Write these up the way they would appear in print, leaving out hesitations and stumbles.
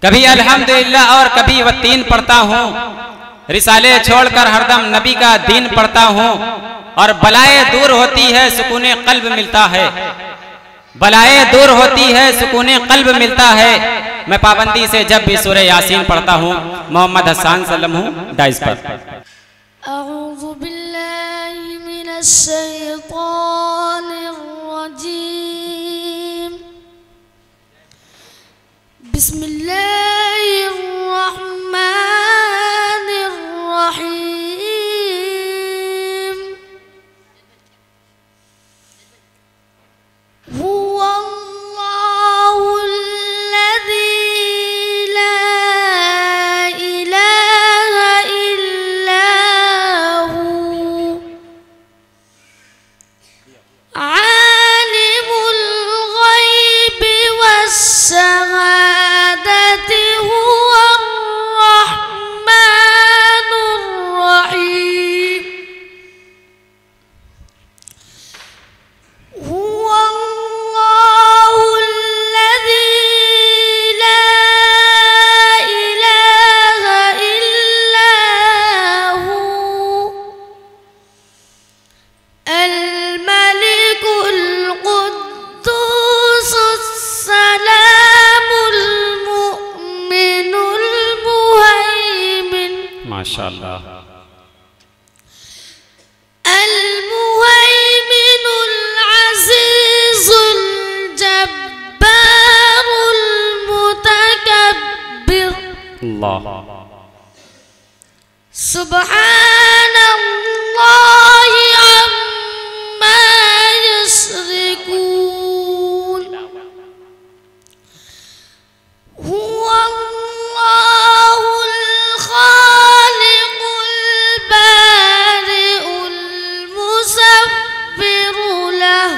कभी अल्हम्दुलिल्लाह और कभी वत्तीन पढ़ता हूँ। रिसाले छोड़कर हरदम नबी का दीन पढ़ता हूँ और बलाएं दूर होती है सुकूने कल्ब मिलता है। बलाएं दूर होती है सुकूने कल्ब मिलता है। मैं पाबंदी से जब भी सूरह यासीन पढ़ता हूँ। मोहम्मद हसन सल्लम हूँ डाइस पर। अऊज़ु बिल्लाहि मिनश शैतानिर रजीम। बिस्मिल्लाहिर रहमानिर रहीम। हुवल्लाहुल्लज़ी ला इलाहा इल्ला हु आलिमुल गैबि वश्शहादति हुवर रहमानुर रहीम। हुवल्लाहुल्लज़ी ला इलाहा इल्ला हु अल-मलिकुल कुद्दूसुस सलामुल मुअ्मिनुल मुहैमिन। माशाअल्लाह। अल-मुहैमिनुल अज़ीज़ुल जब्बारुल मुतकब्बिर। अल्लाह। सुब्हानल्लाहि अम्मा युश्रिकून। हुवल्लाहुल खालिकुल बारिउल मुसव्विरु लहु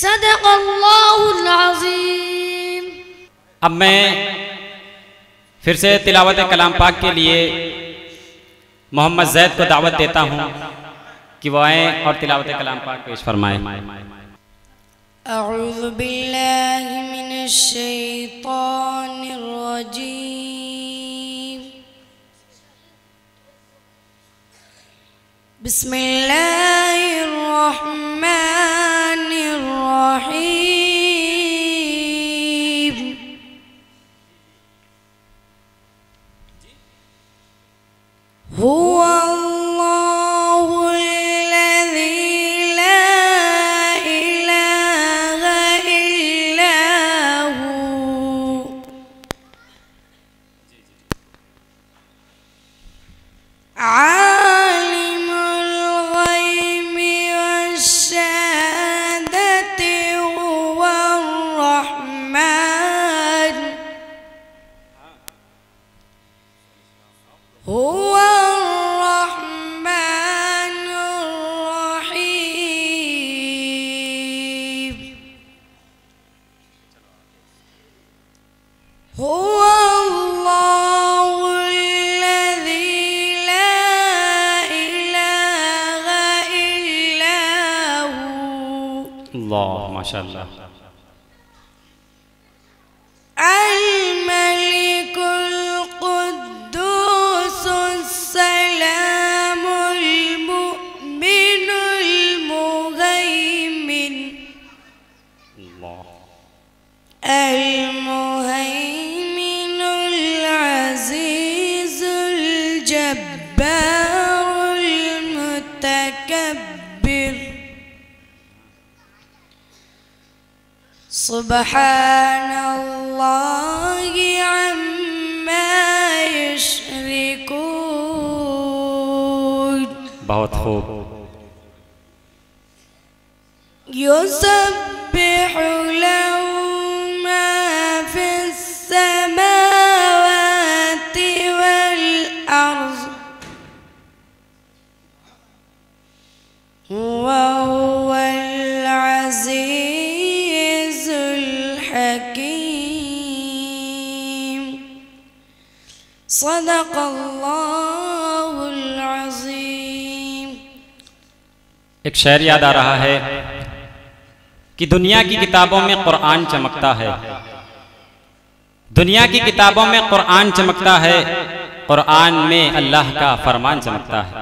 सदक़ अल्लाहुल अज़ीम। अब मैं फिर से तिलावत कलाम पाक के लिए मोहम्मद जैद को दावत देता हूँ कि वो आए और तिलावत कलाम पाक पेश फरमाएं। अऊज़ु बिल्लाहि मिनश शैतानिर रजीम। बिस्मिल्लाहिर रहमानिर रहीम। हुवल्लाहुल्लज़ी ला इलाहा इल्ला हु आलिमुल गैबि वश्शहादति हुवर रहमान हुवर रहमानुर रहीम। हुवल्लाहुल्लज़ी ला इलाहा इल्ला हु अल्लाह माशाअल्लाह। अल-मलिकुल कुद्दूसुस सलामुल मुअ्मिनुल मुहैमिन। अल-मुहैमिनुल अज़ीज़ुल जब्बारुल मुतकब्बिर। सुब्हानल्लाहि अम्मा युश्रिकून। बहुत खूब। युसब्बिहु लहु मा फिस सदक़ल्लाहुल अज़ीम। एक शेर याद आ रहा है कि दुनिया की किताबों में कुरान चमकता है, दुनिया की किताबों में कुरान चमकता है, कुरान में अल्लाह का फरमान चमकता है।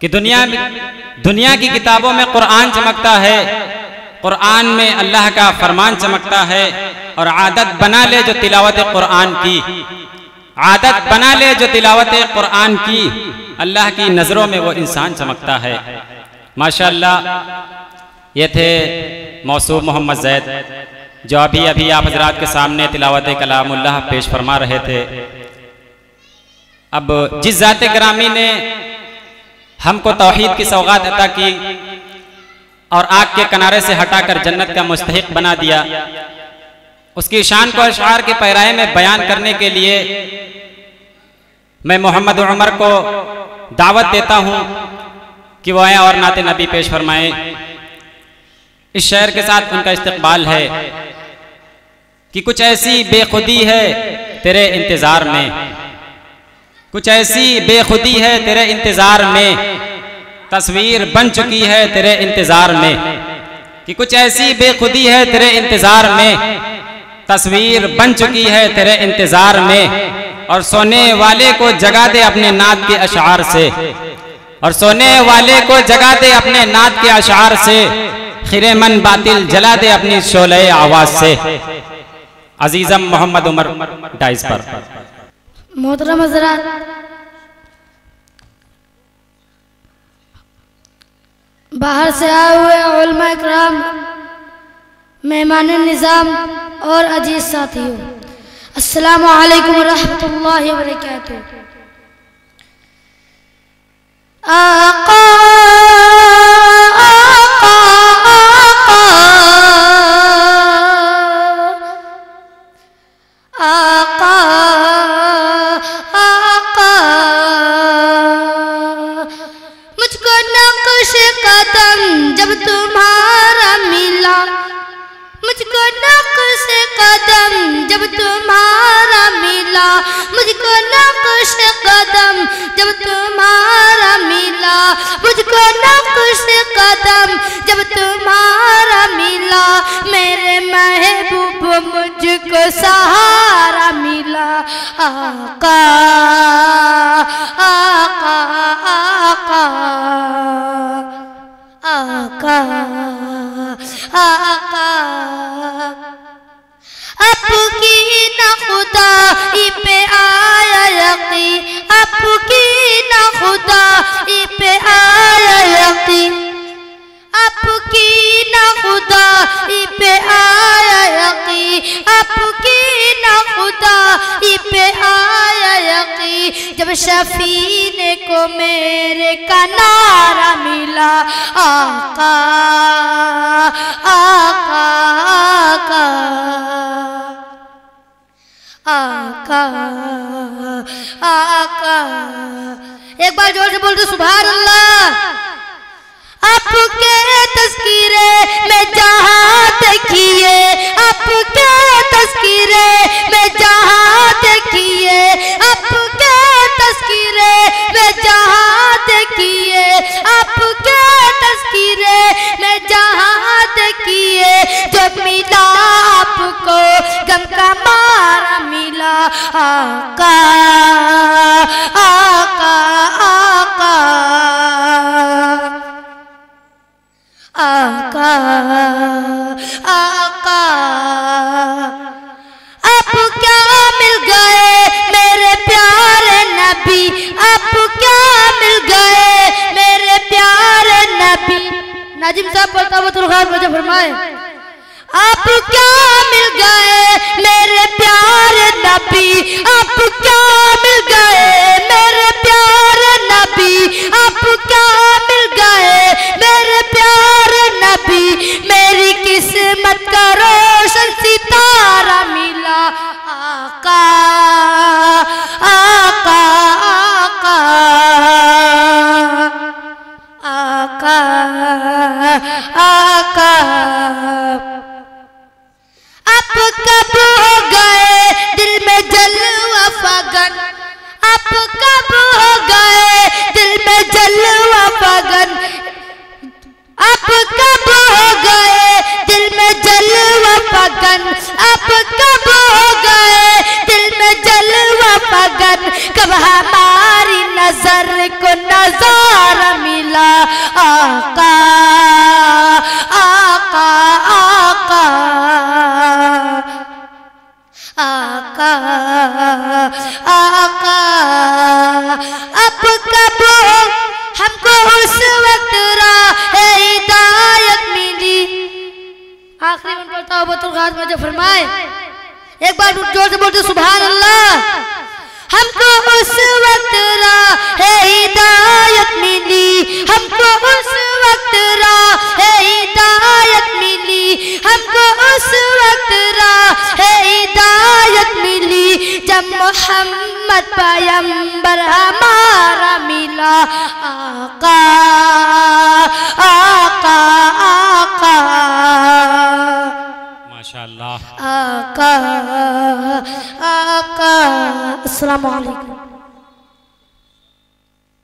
कि दुनिया की किताबों में कुरान चमकता है, कुरान में अल्लाह का फरमान चमकता है। और आदत बना ले जो तिलावत कुरान की, आदत बना ले जो तिलावत कुरान की, अल्लाह की नज़रों में वो इंसान चमकता है। माशाअल्लाह, ये थे मौसूफ मोहम्मद ज़ैद जो अभी अभी आप हजरात के सामने तिलावत कलामुल्लाह पेश फरमा रहे थे। अब जिस ज़ात ग्रामी ने हमको तौहीद की सौगात अता की और आग के किनारे से हटाकर जन्नत का मुस्तहिक बना दिया, उसकी शान को अशआर के पैराए में बयान करने के लिए मैं मोहम्मद उमर को दावत देता हूँ कि वो आए और नाते नबी पेश फरमाएं। इस शेर के साथ उनका इस्तकबाल है कि कुछ ऐसी बेखुदी है तेरे इंतज़ार में, कुछ ऐसी बेखुदी है तेरे इंतज़ार में, तस्वीर बन चुकी है तेरे इंतज़ार में। कि कुछ ऐसी बेखुदी है तेरे इंतज़ार में, तस्वीर बन चुकी है तेरे इंतज़ार में। और सोने वाले को जगा दे अपने नात के अशआर से, और सोने वाले को जगा दे अपने नात के अशआर से, खिरे मन बातिल जला दे अपनी शोले आवाज से। अजीजम मोहम्मद उमर डाइस पर। मोहतरम हज़रात, बाहर से आए हुए उलमा इकराम, मेहमान निज़ाम और अजीज साथियों, अस्सलामु अलैकुम रहमतुल्लाहि व बरकातुहू। आका आका आका मुझको नक्श कदम जब तुम्हारा मिला, मुझको नक्श कदम जब तुम्हारा मिला, मुझको नक्श कदम जब तुम्हारा मिला, मुझको नक्श कदम जब तुम्हारा मिला, मेरे महबूब मुझको सहारा मिला। आका आका आका आका आका आपकी ना खुदा पे आया यकीन, आपकी ना खुदा पे आया यकीन, आपकी ना खुदा पे आया यकीन, आपकी ना खुदा पे आया यकीन। जब शफीने को मेरे का नारा मिला, आका आका आका आका आका। एक बार जोर से बोल दो सुभान अल्लाह। आपके तस्कीरे में जहाँ देखिए, आपके तस्कीरे में जहाँ देखिए, आपके तस्कीरे में जहाँ देखिए, आपके तस्कीरे में जहाँ देखिए, जब मिला आपको गम का मारा मिला। आका आका आका आका आका। आप क्या मिल गए मेरे प्यारे नबी, आप क्या मिल गए मेरे प्यारे नबी। नाजिम साहब बरकातुल खान मुझे फरमाए, आप क्या मिल गए मेरे प्यारे नबी, आप क्या मिल गए मेरे प्यारे नबी, आप क्या मिल गए मेरे प्यारे नबी। मेरी किस्मत का रोशन सितारा मिला। आका आका आका आका आका। आप कब हो गए दिल में जलवा फगन, आका आका। अब कब हमको उस वक्त राह हिदायत मिली। आखिरी में पढ़ता हूँ बतुल खास में जो फरमाए, एक बार जोर से बोलते सुभान अल्लाह। हमको उस वक्त राह हिदायत मिली, हमको उस वक्त राह हिदायत मिली, हमको उस वक्त राह हिदायत मिली, जब मोहम्मद पैगंबर हमारा मिला। आका आका आका माशाअल्लाह। आका आका। अस्सलामु अलैकुम।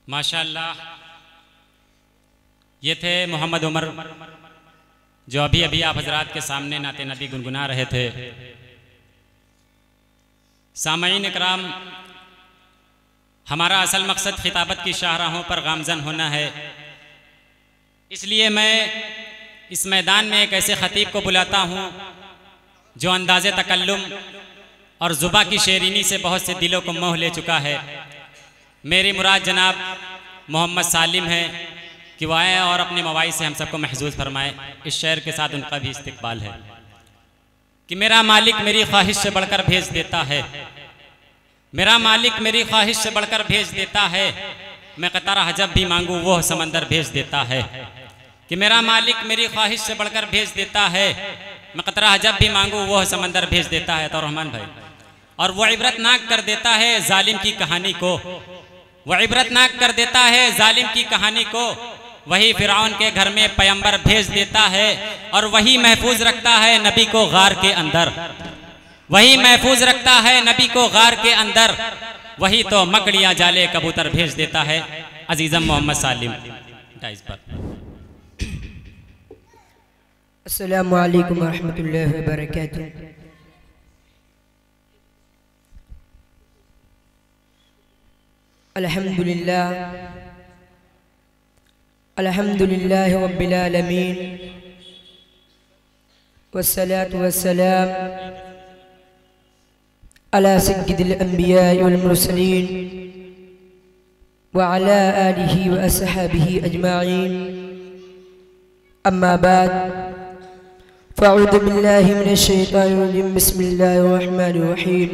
माशाअल्लाह, ये थे मोहम्मद उमर जो अभी अभी आप हजरात के सामने नाते नबी गुनगुना रहे थे। सामईन इकराम, हमारा असल मकसद खिताबत की शाहराहों पर गामजन होना है, इसलिए मैं इस मैदान में एक ऐसे ख़तीब को बुलाता हूँ जो अंदाज़े तकल्लुम और ज़ुबा की शेरीनी से बहुत से दिलों को मोह ले चुका है। मेरी मुराद जनाब मोहम्मद सालिम है कि वह आए और अपने मवाई से हम सबको महसूस फरमाए। इस शेर के साथ उनका भी इस्तिकबाल है कि मेरा मालिक मेरी ख्वाहिश से बढ़कर भेज देता है, मेरा मालिक मेरी ख्वाहिश से बढ़कर भेज देता है, मैं कतरा जब भी मांगू वो समंदर भेज देता है। कि मेरा मालिक मेरी ख्वाहिश से बढ़कर भेज देता है, मैं कतरा जब भी मांगू वो समंदर भेज देता है। तो रहमान भाई, और वो इबरतनाक कर देता है जालिम की कहानी को, वो इबरतनाक कर देता है जालिम की कहानी को। वही फिरौन के घर में पैगंबर भेज देता है और वही महफूज रखता है नबी को गार के अंदर, वही महफूज रखता है नबी को गार के अंदर। वही तो मकड़ियाँ जाले कबूतर भेज देता है। अजीज़म मोहम्मद सालिम इस पर। अस्सलामु अलैकुम वरहमतुल्लाहि वबरकातुहू। अल्हम्दुलिल्लाह अल्हम्दुलिल्लाहि रब्बिल आलमीन वस्सलातु वस्सलाम अला सय्यिदिल अंबिया वल मुरसलीन व अला आलिहि व अस्हाबिहि अजमाइन। अम्मा बाद, फ़अऊज़ु बिल्लाहि मिनश शैतानिर रजीम। बिस्मिल्लाहिर रहमानिर रहीम।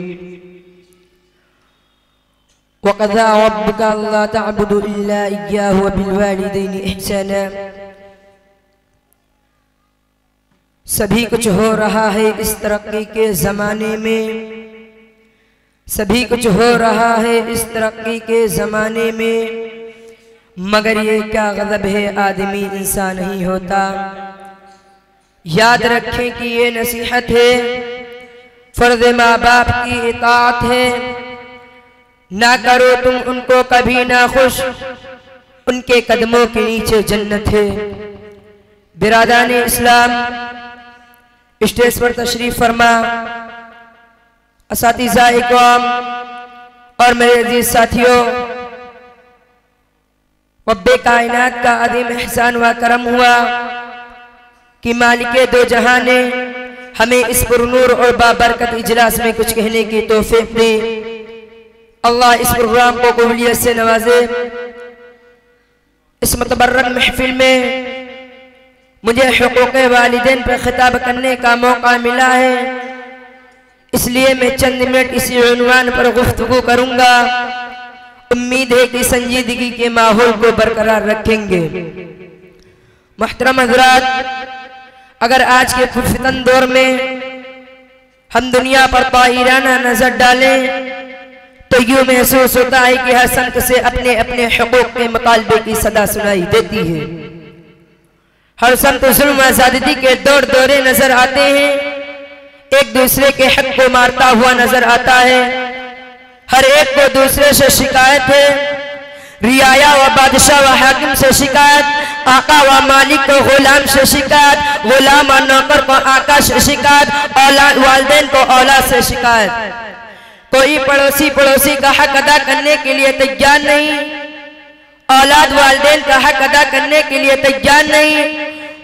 वक़ज़ा रब्बुका अल्ला तअबुदू इल्ला इय्याहु व बिल वालिदैनि इहसाना। सभी कुछ हो रहा है इस तरक्की के ज़माने में, सभी कुछ हो रहा है इस तरक्की के ज़माने में, मगर ये क्या गज़ब है आदमी इंसान नहीं होता। याद रखें कि ये नसीहत है, फ़र्ज़ माँ बाप की इताअत है। ना करो तुम उनको कभी ना खुश, उनके कदमों के नीचे जन्नत है। बिरादान इस्लाम, स्टेज पर तशरीफ फरमा असातिज़ा इकराम और मेरे अजीज साथियों, रब्बे कायनात का अज़ीम एहसान व करम हुआ कि मालिके दो जहां ने हमें इस पुरनूर और बाबरकत इजलास में कुछ कहने की तौफीक दी। अल्लाह इस प्रोग्राम को कबूलियत से नवाजे। इस मुतबर्रक महफिल में मुझे हुकूक़े वालिदैन पर खिताब करने का मौका मिला है, इसलिए मैं चंद मिनट इसी उन्वान पर गुफ्तगू करूंगा। उम्मीद है कि संजीदगी के माहौल को बरकरार रखेंगे। मुहतरम हज़रात, अगर आज के पुरफितन दौर में हम दुनिया पर ताहिराना नजर डालें तो यूँ महसूस होता है कि हर संत से अपने अपने हुकूक के मुतालबे की सदा सुनाई देती है। हर संत जुल्म आज़ादी के दौर दौरे नजर आते हैं, एक दूसरे के हक को मारता हुआ नजर आता है। हर एक को दूसरे से शिकायत है, रियाया व बादशाह व हाकिम से शिकायत, आका व मालिक को गुलाम से शिकायत, गुलाम और नौकर को आका से शिकायत, औलाद वालिदैन को औलाद से शिकायत। कोई पड़ोसी का हक अदा करने के लिए तैयार नहीं, औलाद वालिदैन का हक अदा करने के लिए तैयार नहीं।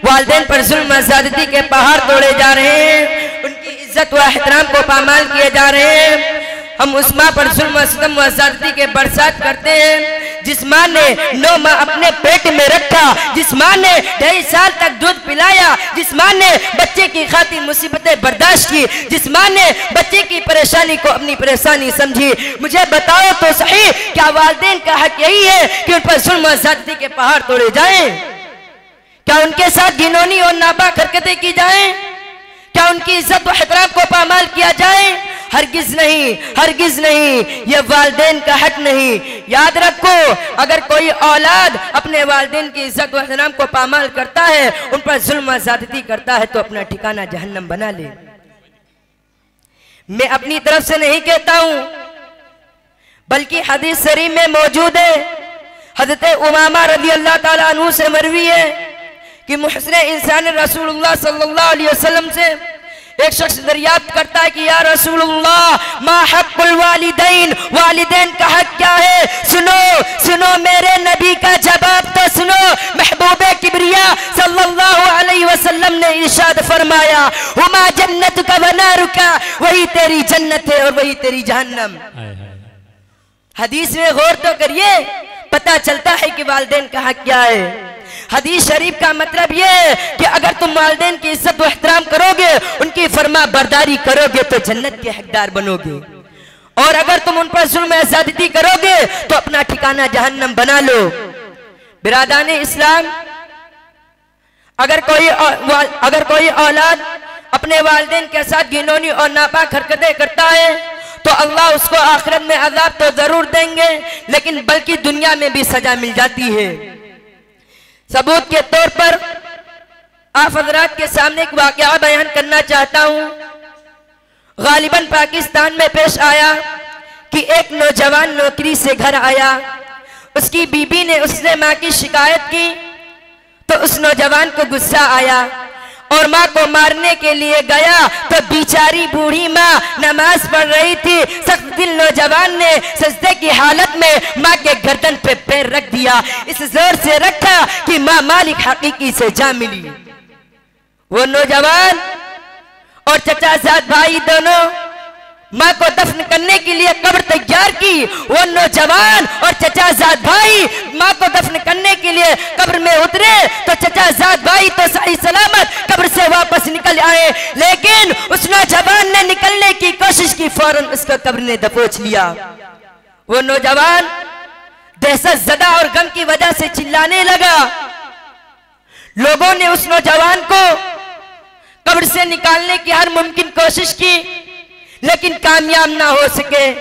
वालिदैन पर जुल्म ज़्यादती के पहाड़ तोड़े जा रहे हैं, उनकी इज्जत व एहतराम को पामाल किए जा रहे हैं। हम उस माँ पर जुल्म, सितम व ज़्यादती के बरसात करते हैं जिस माँ ने 9 माह अपने पेट में रखा, जिस माँ ने 2.5 साल तक दूध पिलाया, जिस माँ ने बच्चे की खातिर मुसीबतें बर्दाश्त की, जिस माँ ने बच्चे की परेशानी को अपनी परेशानी समझी। मुझे बताओ तो सही, क्या वालिदैन का हक यही है कि उन पर जुल्म व ज़्यादती के पहाड़ तोड़े जाएं? क्या उनके साथ घिनौनी और नापाक हरकतें की जाएं? क्या उनकी इज्जत व एहतराम को पामाल किया जाए? हरगिज नहीं, हरगिज नहीं, ये वालिदैन का हक नहीं। याद रखो, अगर कोई औलाद अपने वालिदैन की इज्जत व एहतराम को पामाल करता है, उन पर जुल्म व ज़्यादती करता है, तो अपना ठिकाना जहन्नम बना ले। मैं अपनी तरफ से नहीं कहता हूं, बल्कि हदीस शरीफ में मौजूद है। हज़रत उमामा रज़ी अल्लाह ताला अन्हु से मरवी है कि मुहसिन इंसान रसूलुल्लाह सल्लल्लाहु अलैहि वसल्लम से एक शख्स दरियाफ्त करता है कि या रसूलुल्लाह मा हक़्क़ुल वालिदैन, वालिदैन का हक क्या है? सुनो सुनो मेरे नबी का जवाब तो सुनो। महबूबे किबरिया सल्लल्लाहु अलैहि वसल्लम ने इरशाद फरमाया, हुमा जन्नतुका व नारुका, वही तेरी जन्नत है और वही तेरी जहन्नम। हदीस में गौर तो करिए, पता चलता है कि वालिदैन का हक क्या है। हदीस शरीफ का मतलब ये है कि अगर तुम वालिदैन की इज्जत व एहतराम करोगे, उनकी फरमा बरदारी करोगे तो जन्नत के हकदार बनोगे, और अगर तुम उन पर जुल्म व ज़्यादती करोगे तो अपना ठिकाना जहन्नम बना लो। बिरादाने इस्लाम, अगर कोई औलाद अपने वालिदैन के साथ घिनौनी और नापाक हरकतें करता है तो अल्लाह उसको आखिरत में अज़ाब तो जरूर देंगे, लेकिन बल्कि दुनिया में भी सजा मिल जाती है। सबूत के तौर पर आप हज़रात के सामने एक वाक़या बयान करना चाहता हूं। गालिबन पाकिस्तान में पेश आया कि एक नौजवान नौकरी से घर आया, उसकी बीबी ने उससे माँ की शिकायत की तो उस नौजवान को गुस्सा आया और माँ को मारने के लिए गया, तो बेचारी बूढ़ी माँ नमाज पढ़ रही थी। सख्त दिल नौजवान ने सजदे की हालत में माँ के गर्दन पे पैर रख दिया, इस जोर से रखा कि माँ मालिक हकीकी से जा मिली। वो नौजवान और चचाजाद भाई दोनों माँ को दफन करने के लिए कब्र तैयार की। वो नौजवान और चचाजाद भाई माँ को दफन करने के लिए कब्र में उतरे तो चचाजाद भाई तो सही सलामत कब्र से वापस निकल आए, लेकिन उस नौजवान ने निकलने की कोशिश की, फौरन उसको कब्र ने दबोच लिया। वो नौजवान दहशत ज़दा और गम की वजह से चिल्लाने लगा। लोगों ने उस नौजवान को कब्र से निकालने की हर मुमकिन कोशिश की, लेकिन कामयाब ना हो सके।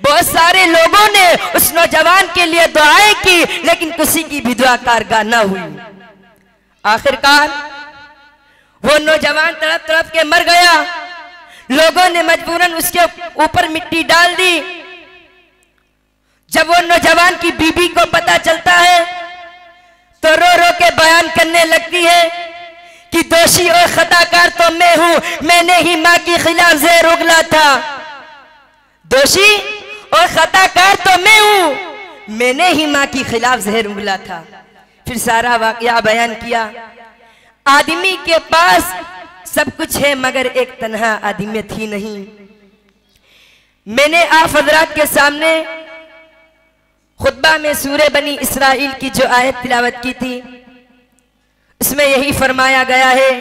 बहुत सारे लोगों ने उस नौजवान के लिए दुआएं की, लेकिन किसी की भी दुआ कारगर ना हुई। आखिरकार वो नौजवान तड़प तड़प के मर गया। लोगों ने मजबूरन उसके ऊपर मिट्टी डाल दी। जब वो नौजवान की बीबी को पता चलता है तो रो रो के बयान करने लगती है कि दोषी और खताकार तो मैं हूं, मैंने ही मां के खिलाफ जहर उगला था। दोषी और खताकार तो मैं हूं, मैंने ही मां के खिलाफ जहर उगला था। फिर सारा वाकया बयान किया। आदमी के पास सब कुछ है मगर एक तन्हा आदमियत ही नहीं। मैंने आप हजरात के सामने खुतबा में सूरे बनी इसराइल की जो आयत तिलावत की थी, इसमें यही फरमाया गया है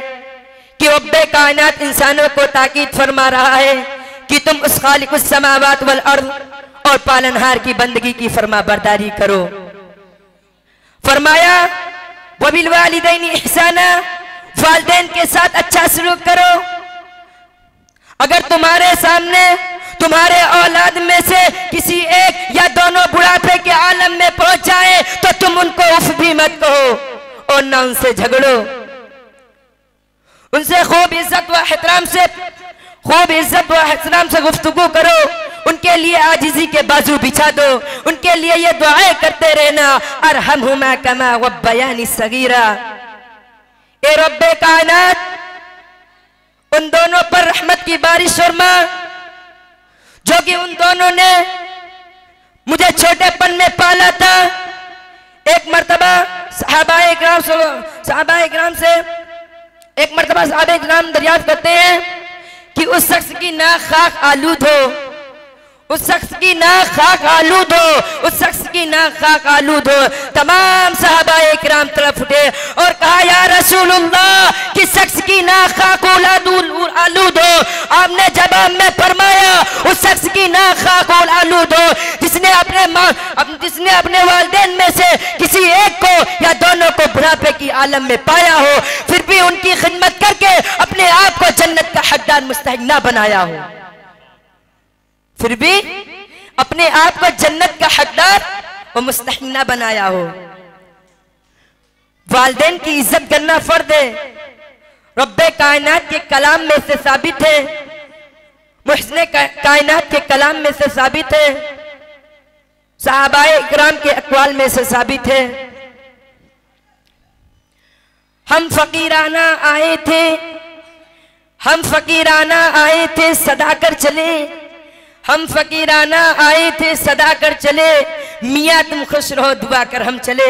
कि रब्बे कायनात इंसानों को ताकीद फरमा रहा है कि तुम उस खालिकुस समावात वल अर्द और पालनहार की बंदगी की फरमा बरदारी करो। फरमाया वबिल वालिदैन इहसाना, वालिदैन के साथ अच्छा सलूक करो। अगर तुम्हारे सामने तुम्हारे औलाद में से किसी एक या दोनों बुढ़ापे के आलम में पहुंच जाए तो तुम उनको उफ भी मत कहो और ना उनसे झगड़ो। उनसे खूब इज्जत व एहतराम से गुफ्तगू करो। उनके लिए आजिज़ी के बाजू बिछा दो। उनके लिए ये दुआएं करते रहना, अरहमहुमा कमा रब्बयानी सगीरा। ए रब्बे कायनात, उन दोनों पर रहमत की बारिश फरमा जो कि उन दोनों ने मुझे छोटेपन में पाला था। एक मर्तबा सहाबाए किराम से एक मर्तबा सहाबाए किराम दरियाफ्त करते हैं कि कि उस शख्स की नाक खाक आलूद हो, उस शख्स की नाक खाक आलूद हो, उस शख्स की नाक खाक आलूद हो। तमाम सहाबा इकराम तरफ उठे और कहा या रसूलुल्लाह कि शख्स की नाक खाक आलूद हो। आपने जवाब में फरमाया उस शख्स की नाक खाक आलूद हो जिसने अपने वालिदैन में से किसी एक को या दोनों को बुढ़ापे की आलम में पाया हो, फिर भी उनकी खिदमत करके अपने आप को जन्नत का हकदार मुस्तहिक ना बनाया हो, फिर भी अपने आप को जन्नत का हकदार और मुस्तहिक ना बनाया हो। वालिदैन की इज्जत करना फर्ज है, रब्बे कायनात के कलाम में से साबित है, मुहस्सिने कायनात के कलाम में से साबित है, सहाबाए इकराम के अक़वाल में से साबित है। हम फकीराना आए थे सदा कर चले, हम फकीराना आए थे सदा कर चले, मियाँ तुम खुश रहो दुआ कर हम चले।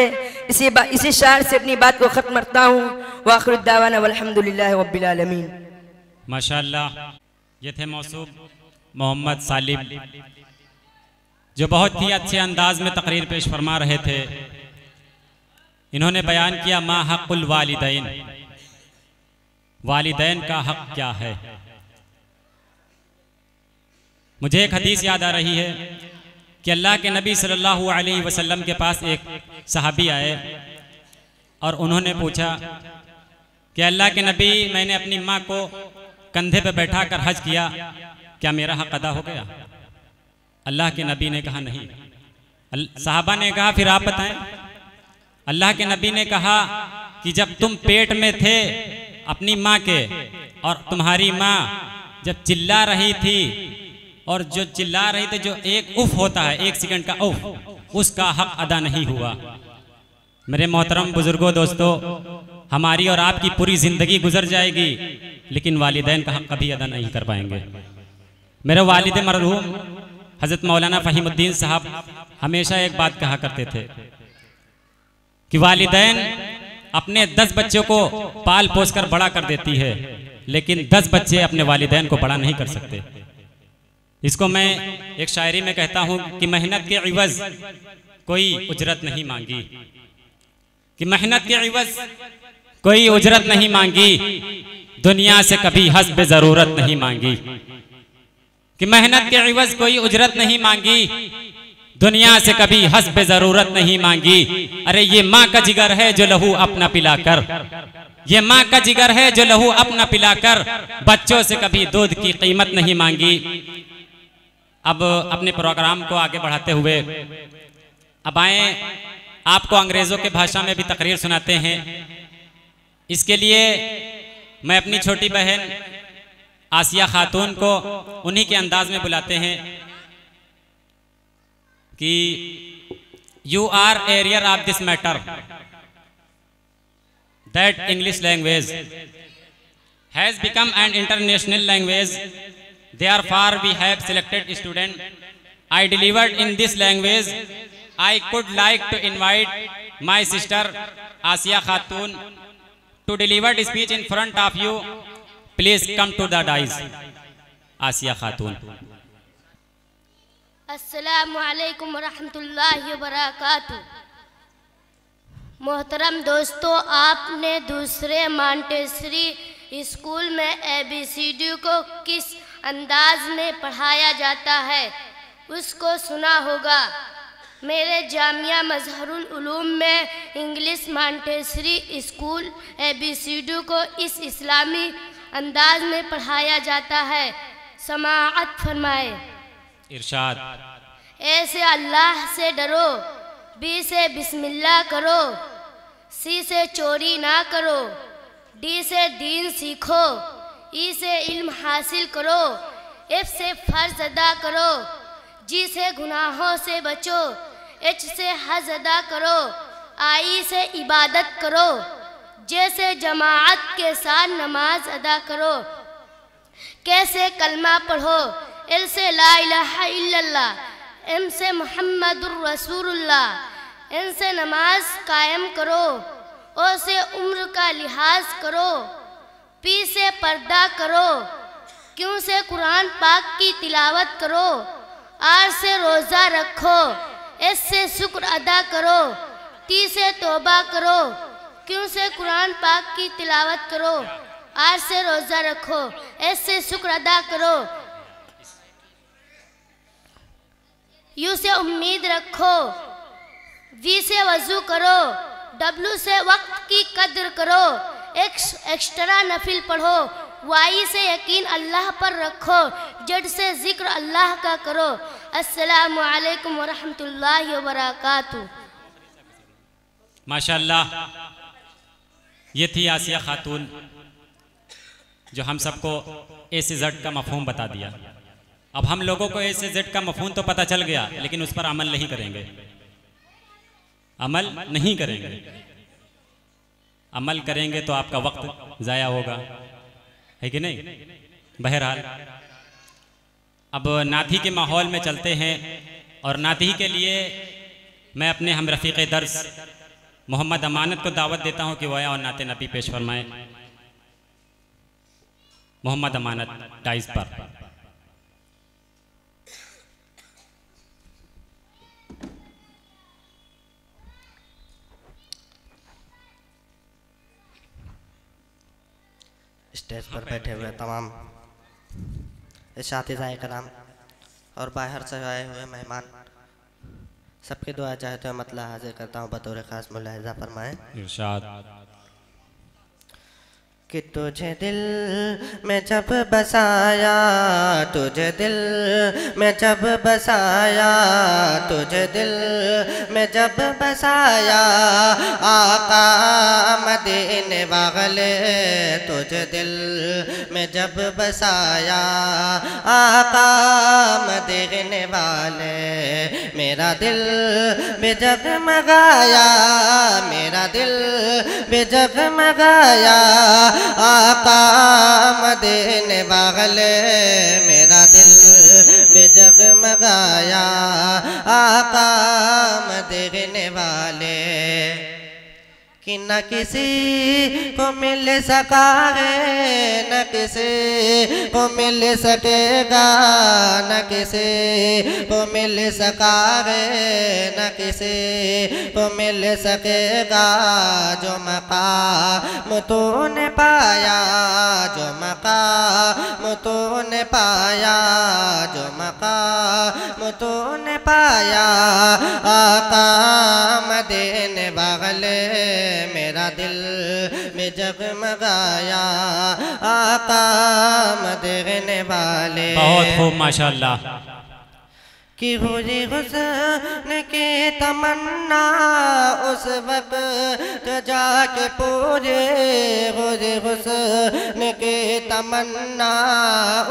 इसी शायर से अपनी बात को खत्म करता हूँ। वाखिर दावाना वल्हम्दुलिल्लाहि रब्बिल आलमीन। माशाअल्लाह, ये थे मौसूफ मोहम्मद सालिम, जो बहुत ही अच्छे अंदाज में तकरीर पेश फरमा रहे थे। इन्होंने बयान किया मा हक़्क़ुल वालिदैन, वालिदैन का हक क्या है। मुझे एक हदीस याद आ रही है कि अल्लाह के नबी सल्लल्लाहु अलैहि वसल्लम के पास एक सहाबी आए और उन्होंने पूछा कि अल्लाह के नबी, मैंने अपनी माँ को कंधे पर बैठा कर हज किया, क्या मेरा हक अदा हो गया? अल्लाह के नबी ने कहा नहीं। सहाबा ने कहा फिर आप बताएं। अल्लाह के नबी ने कहा कि जब तुम पेट में थे अपनी माँ के और तुम्हारी माँ जब चिल्ला रही थी, और जो चिल्ला रही थी, जो एक उफ होता है, 1 सेकंड का उफ, उसका हक अदा नहीं हुआ। मेरे मोहतरम बुजुर्गों, दोस्तों, हमारी और आपकी पूरी जिंदगी गुजर जाएगी लेकिन वालिदैन का हक कभी अदा नहीं कर पाएंगे। मेरे वालिद मरहूम हजरत मौलाना फहीमुद्दीन साहब हमेशा एक बात कहा करते थे कि वालिदैन अपने 10 बच्चों को पाल पोस कर बड़ा कर देती है, लेकिन 10 बच्चे अपने वालिदैन को बड़ा नहीं कर सकते। इसको मैं एक शायरी में कहता हूं कि मेहनत के इवज कोई उजरत नहीं मांगी, कि मेहनत के इवज कोई उजरत नहीं मांगी, दुनिया से कभी हस्ब जरूरत नहीं मांगी। कि मेहनत के इवज कोई उजरत नहीं मांगी, दुनिया से कभी हस्ब जरूरत नहीं मांगी। अरे ये माँ का जिगर है जो लहू अपना पिलाकर, ये माँ का जिगर है जो लहू अपना पिलाकर बच्चों से कभी दूध की कीमत नहीं मांगी। अब अपने प्रोग्राम को आगे बढ़ाते हुए अब आए, आपको अंग्रेजों के भाषा में भी तकरीर सुनाते हैं। इसके लिए मैं अपनी छोटी बहन आसिया खातून को उन्हीं के अंदाज में बुलाते हैं कि you are aware of this matter that English language has become an international language, therefore we have selected student I delivered in this language. I could like to invite my sister Asiya Khatun to deliver the speech in front of you. Please come to the dais. Asiya Khatun. अस्सलामु अलैकुम वरहमतुल्लाहि वबरकातुहू। मोहतरम दोस्तों, आपने दूसरे Montessori school में ABCD को किस अंदाज में पढ़ाया जाता है उसको सुना होगा। मेरे जामिया मजहरुल उलूम में इंग्लिश मॉन्टेसरी स्कूल ABCD को इस इस्लामी अंदाज में पढ़ाया जाता है। समाअत फरमाए। इरशाद। ए से अल्लाह से डरो, बी से बिस्मिल्लाह करो, सी से चोरी ना करो, डी से दीन सीखो, ई से इल्म हासिल करो, एफ से फर्ज अदा करो, जी से गुनाहों से बचो, एच से हज अदा करो, आई से इबादत करो, जे से जमाअत के साथ नमाज अदा करो, के से कलमा पढ़ो, एल से ला इलाहा इल्लल्लाह, एम से मुहम्मदुर रसूलुल्लाह, एन से नमाज कायम करो, ओ से उम्र का लिहाज करो, पी से पर्दा करो, क्यों से कुरान पाक की तिलावत करो, आज से रोज़ा रखो, एस से शुक्र अदा करो, ती से तौबा करो, क्यों से कुरान पाक की तिलावत करो, आज से रोज़ा रखो, एस से शुक्र अदा करो, यू से उम्मीद रखो, वी से वज़ू करो, डब्लू से वक्त की कद्र करो, एक्स्ट्रा नफिल पढ़ो, वाई से यकीन अल्लाह पर रखो, जड से जिक्र अल्लाह का करो। अस्सलामु अलैकुम वरहमतुल्लाहि वबरकातुहू। माशाअल्लाह, ये थी आसिया खातून जो हम सबको ए से जेड का मफहूम बता दिया। अब हम लोगों को ए से जेड का मफहूम तो पता चल गया, लेकिन उस पर अमल नहीं करेंगे, अमल नहीं करेंगे। अमल करेंगे तो आपका वक्त ज़ाया होगा, है कि नहीं? बहरहाल अब नाती के माहौल में चलते हैं और नाती के लिए मैं अपने हम रफ़ीक़ दर्स मोहम्मद अमानत को दावत देता हूं कि वह और नाते नबी पेश फरमाए। मोहम्मद अमानत टाइज पर। स्टेज पर बैठे हुए तमाम इशातिज़ाए कराम और बाहर से आए हुए मेहमान, सबके दुआ चाहते हुए मतला हाजिर करता हूँ बतौर ख़ास मुलाहिज़ा फरमाएं। इरशाद। कि तुझे दिल में जब बसाया, तुझे दिल में जब बसाया, तुझे दिल में जब बसाया, आका मदीने वाले, तुझे दिल में जब बसाया, आका मदीने वाले, मेरा दिल बेजगमगाया, मेरा दिल बेजगमगाया, आका मदीने वाले, मेरा दिल बेजगमगाया, आका मदीने वाले। कि न किसी को मिल सका है, न किसी को मिल सकेगा, न किसी को मिल सका है, न किसी को मिल सकेगा, जो मकाम तूने पाया, जो मकाम तूने पाया, जो मकाम तूने पाया, आका मदीने वाले, मेरा दिल में जगमगाया, आका मदीने वाले। बहुत खूब माशाअल्लाह। कि हुई हुस्न की तमन्ना उस वक्त जाके पूरे, हुई हुस्न की तमन्ना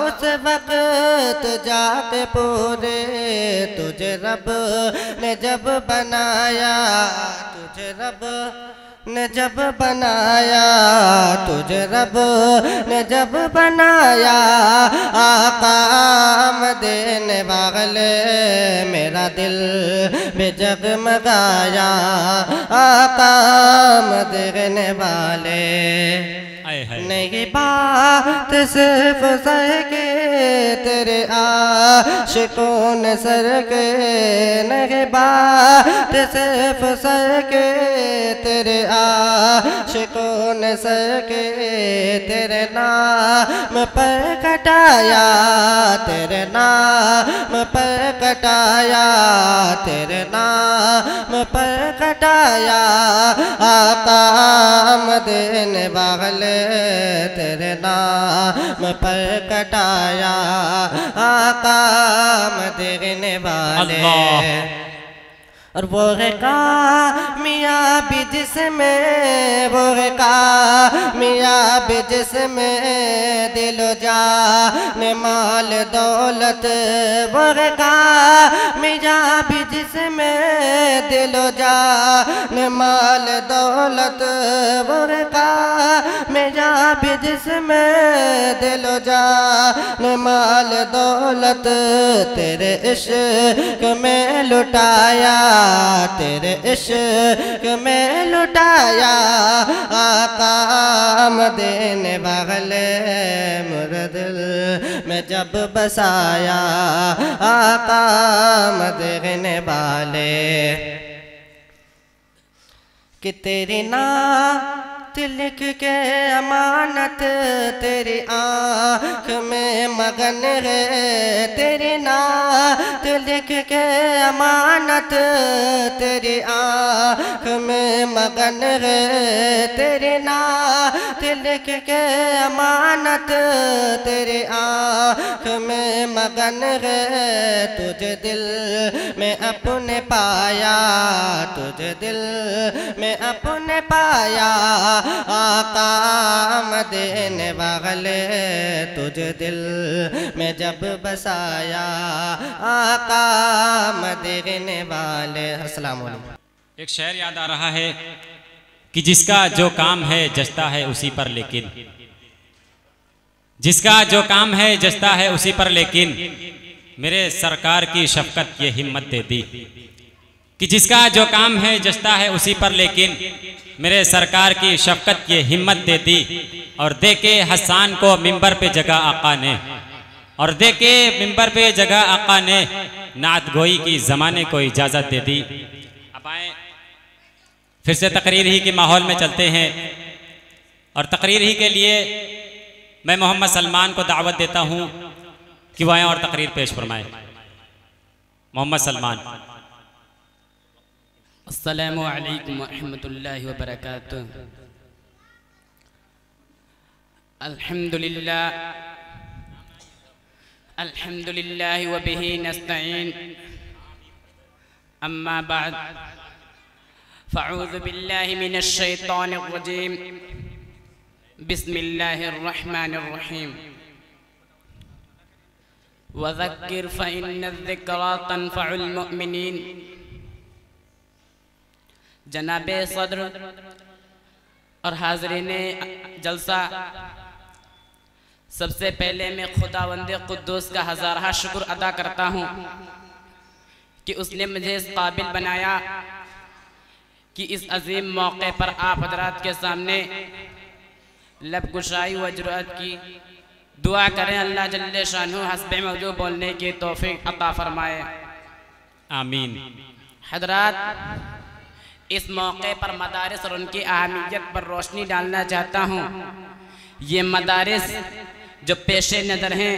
उस वक्त जाके पूरे, तुझे रब ने जब बनाया, तुझे रब ने जब बनाया, तुझे रब ने जब बनाया, आका मदीने वाले, मेरा दिल बेजगमगाया, आका मदीने वाले। नहीं बात सिर्फ सर के तेरे आशिकों ने सर के, नहीं बात सिर्फ सर के तेरे आशिकों ने सर के, तेरे नाम पर कटाया, तेरे नाम पर कटाया, तेरे नाम पर कटाया, आका मदीने वाले, तेरे नाम पर कटाया, आका मदीने वाले। और वो है कामयाबी जिसमें, वो है कामयाबी जिसमें दिलो जान माल दौलत, वो है कामयाबी जहाँ भी जिसमें दिलो जान माल दौलत बुरका में जहाँ भी जिसमें दिलो जान माल दौलत तेरे इश्क में लुटाया, तेरे इश्क में लुटाया। आका मदीने वाले मेरे दिल में जब बसाया, आका मदीने वाले कि तेरी नात लिख के अमानत तेरी आँख में मगन है, तेरी नात लिख के अमानत तेरी आँख में मगन है, तेरी नात लिख के अमानत तेरी आँख में मगन है। तुझे दिल में अपने पाया, तुझे दिल में अपने पाया, आका मदीने वाले तुझे दिल में जब बसाया, आका मदीने वाले। अस्सलाम वालेकुम। एक शेर याद आ रहा है कि जिसका जो काम है जचता है उसी पर लेकिन, जिसका जो काम है जचता है उसी पर लेकिन मेरे सरकार की शफकत ये हिम्मत दे दी, कि जिसका जो काम है जचता है उसी पर लेकिन मेरे सरकार की शफकत ये हिम्मत दे दी। और दे के हसन को मिंबर पे जगह आका ने, और दे के मिंबर पे जगह आका ने नात गोई की ज़माने को इजाज़त दे दी। अब आए फिर से तकरीर ही के माहौल में चलते हैं, और तकरीर ही के लिए मैं मोहम्मद सलमान को दावत देता हूँ कि वह आएं और तकरीर पेश फरमाएं। मोहम्मद सलमान। अस्सलामु अलैकुम वरहमतुल्लाहि वबरकातुह। अल्हम्दुलिल्लाह अल्हम्दुलिल्लाहि व बिही नस्तईन, अम्मा बाद फ़अऊज़ु बिल्लाहि मिनश शैतानिर रजीम, बिस्मिल्लाहिर रहमानिर रहीम। वज़क्किर फ़इन्नज़्ज़िक्रा तनफ़उल मुअमिनीन। जनाबे सदर और हाज़रीने जलसा, सबसे पहले मैं खुदावंदे कुद्दूस का हज़ारहा शुक्र अदा करता हूँ कि उसने मुझे इस काबिल बनाया कि इस अजीम मौके पर आप हज़रात के सामने लब कुशाई व जुरअत की दुआ करें। अल्लाह जल्ले शानहू हस्बे मौजू बोलने की तौफीक अता फरमाए, आमीन। हज़रात, इस मौके पर मदारिस और उनकी अहमियत पर रोशनी डालना चाहता हूँ। ये मदारिस जो पेशे नज़र हैं,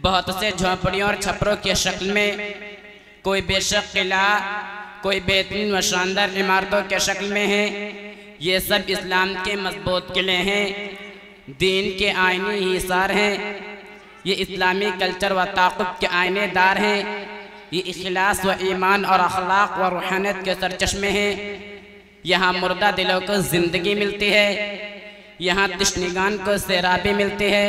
बहुत से झोंपड़ियों और छपरों के शक्ल में, कोई बेशक किला, कोई बेहतरीन व शानदार इमारतों के शक्ल में है। ये सब इस्लाम के मजबूत किले हैं, दीन के आईनी हिसार हैं। ये इस्लामी कल्चर व ताक़ुब के आईनेदार हैं। ये इखलास व ईमान और अखलाक व रूहानियत के सरचश्मे हैं। यहाँ मुर्दा दिलों को ज़िंदगी मिलती है, यहाँ तशनीगान को सैराबी मिलती है।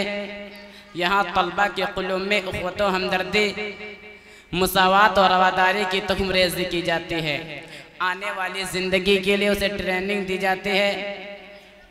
यहाँ तलबा के क़ुलूब में उख़्वत व हमदर्दी, मुसावात और रवादारी की तुख़्म रेज़ी की जाती है। आने वाली ज़िंदगी के लिए उसे ट्रेनिंग दी जाती है,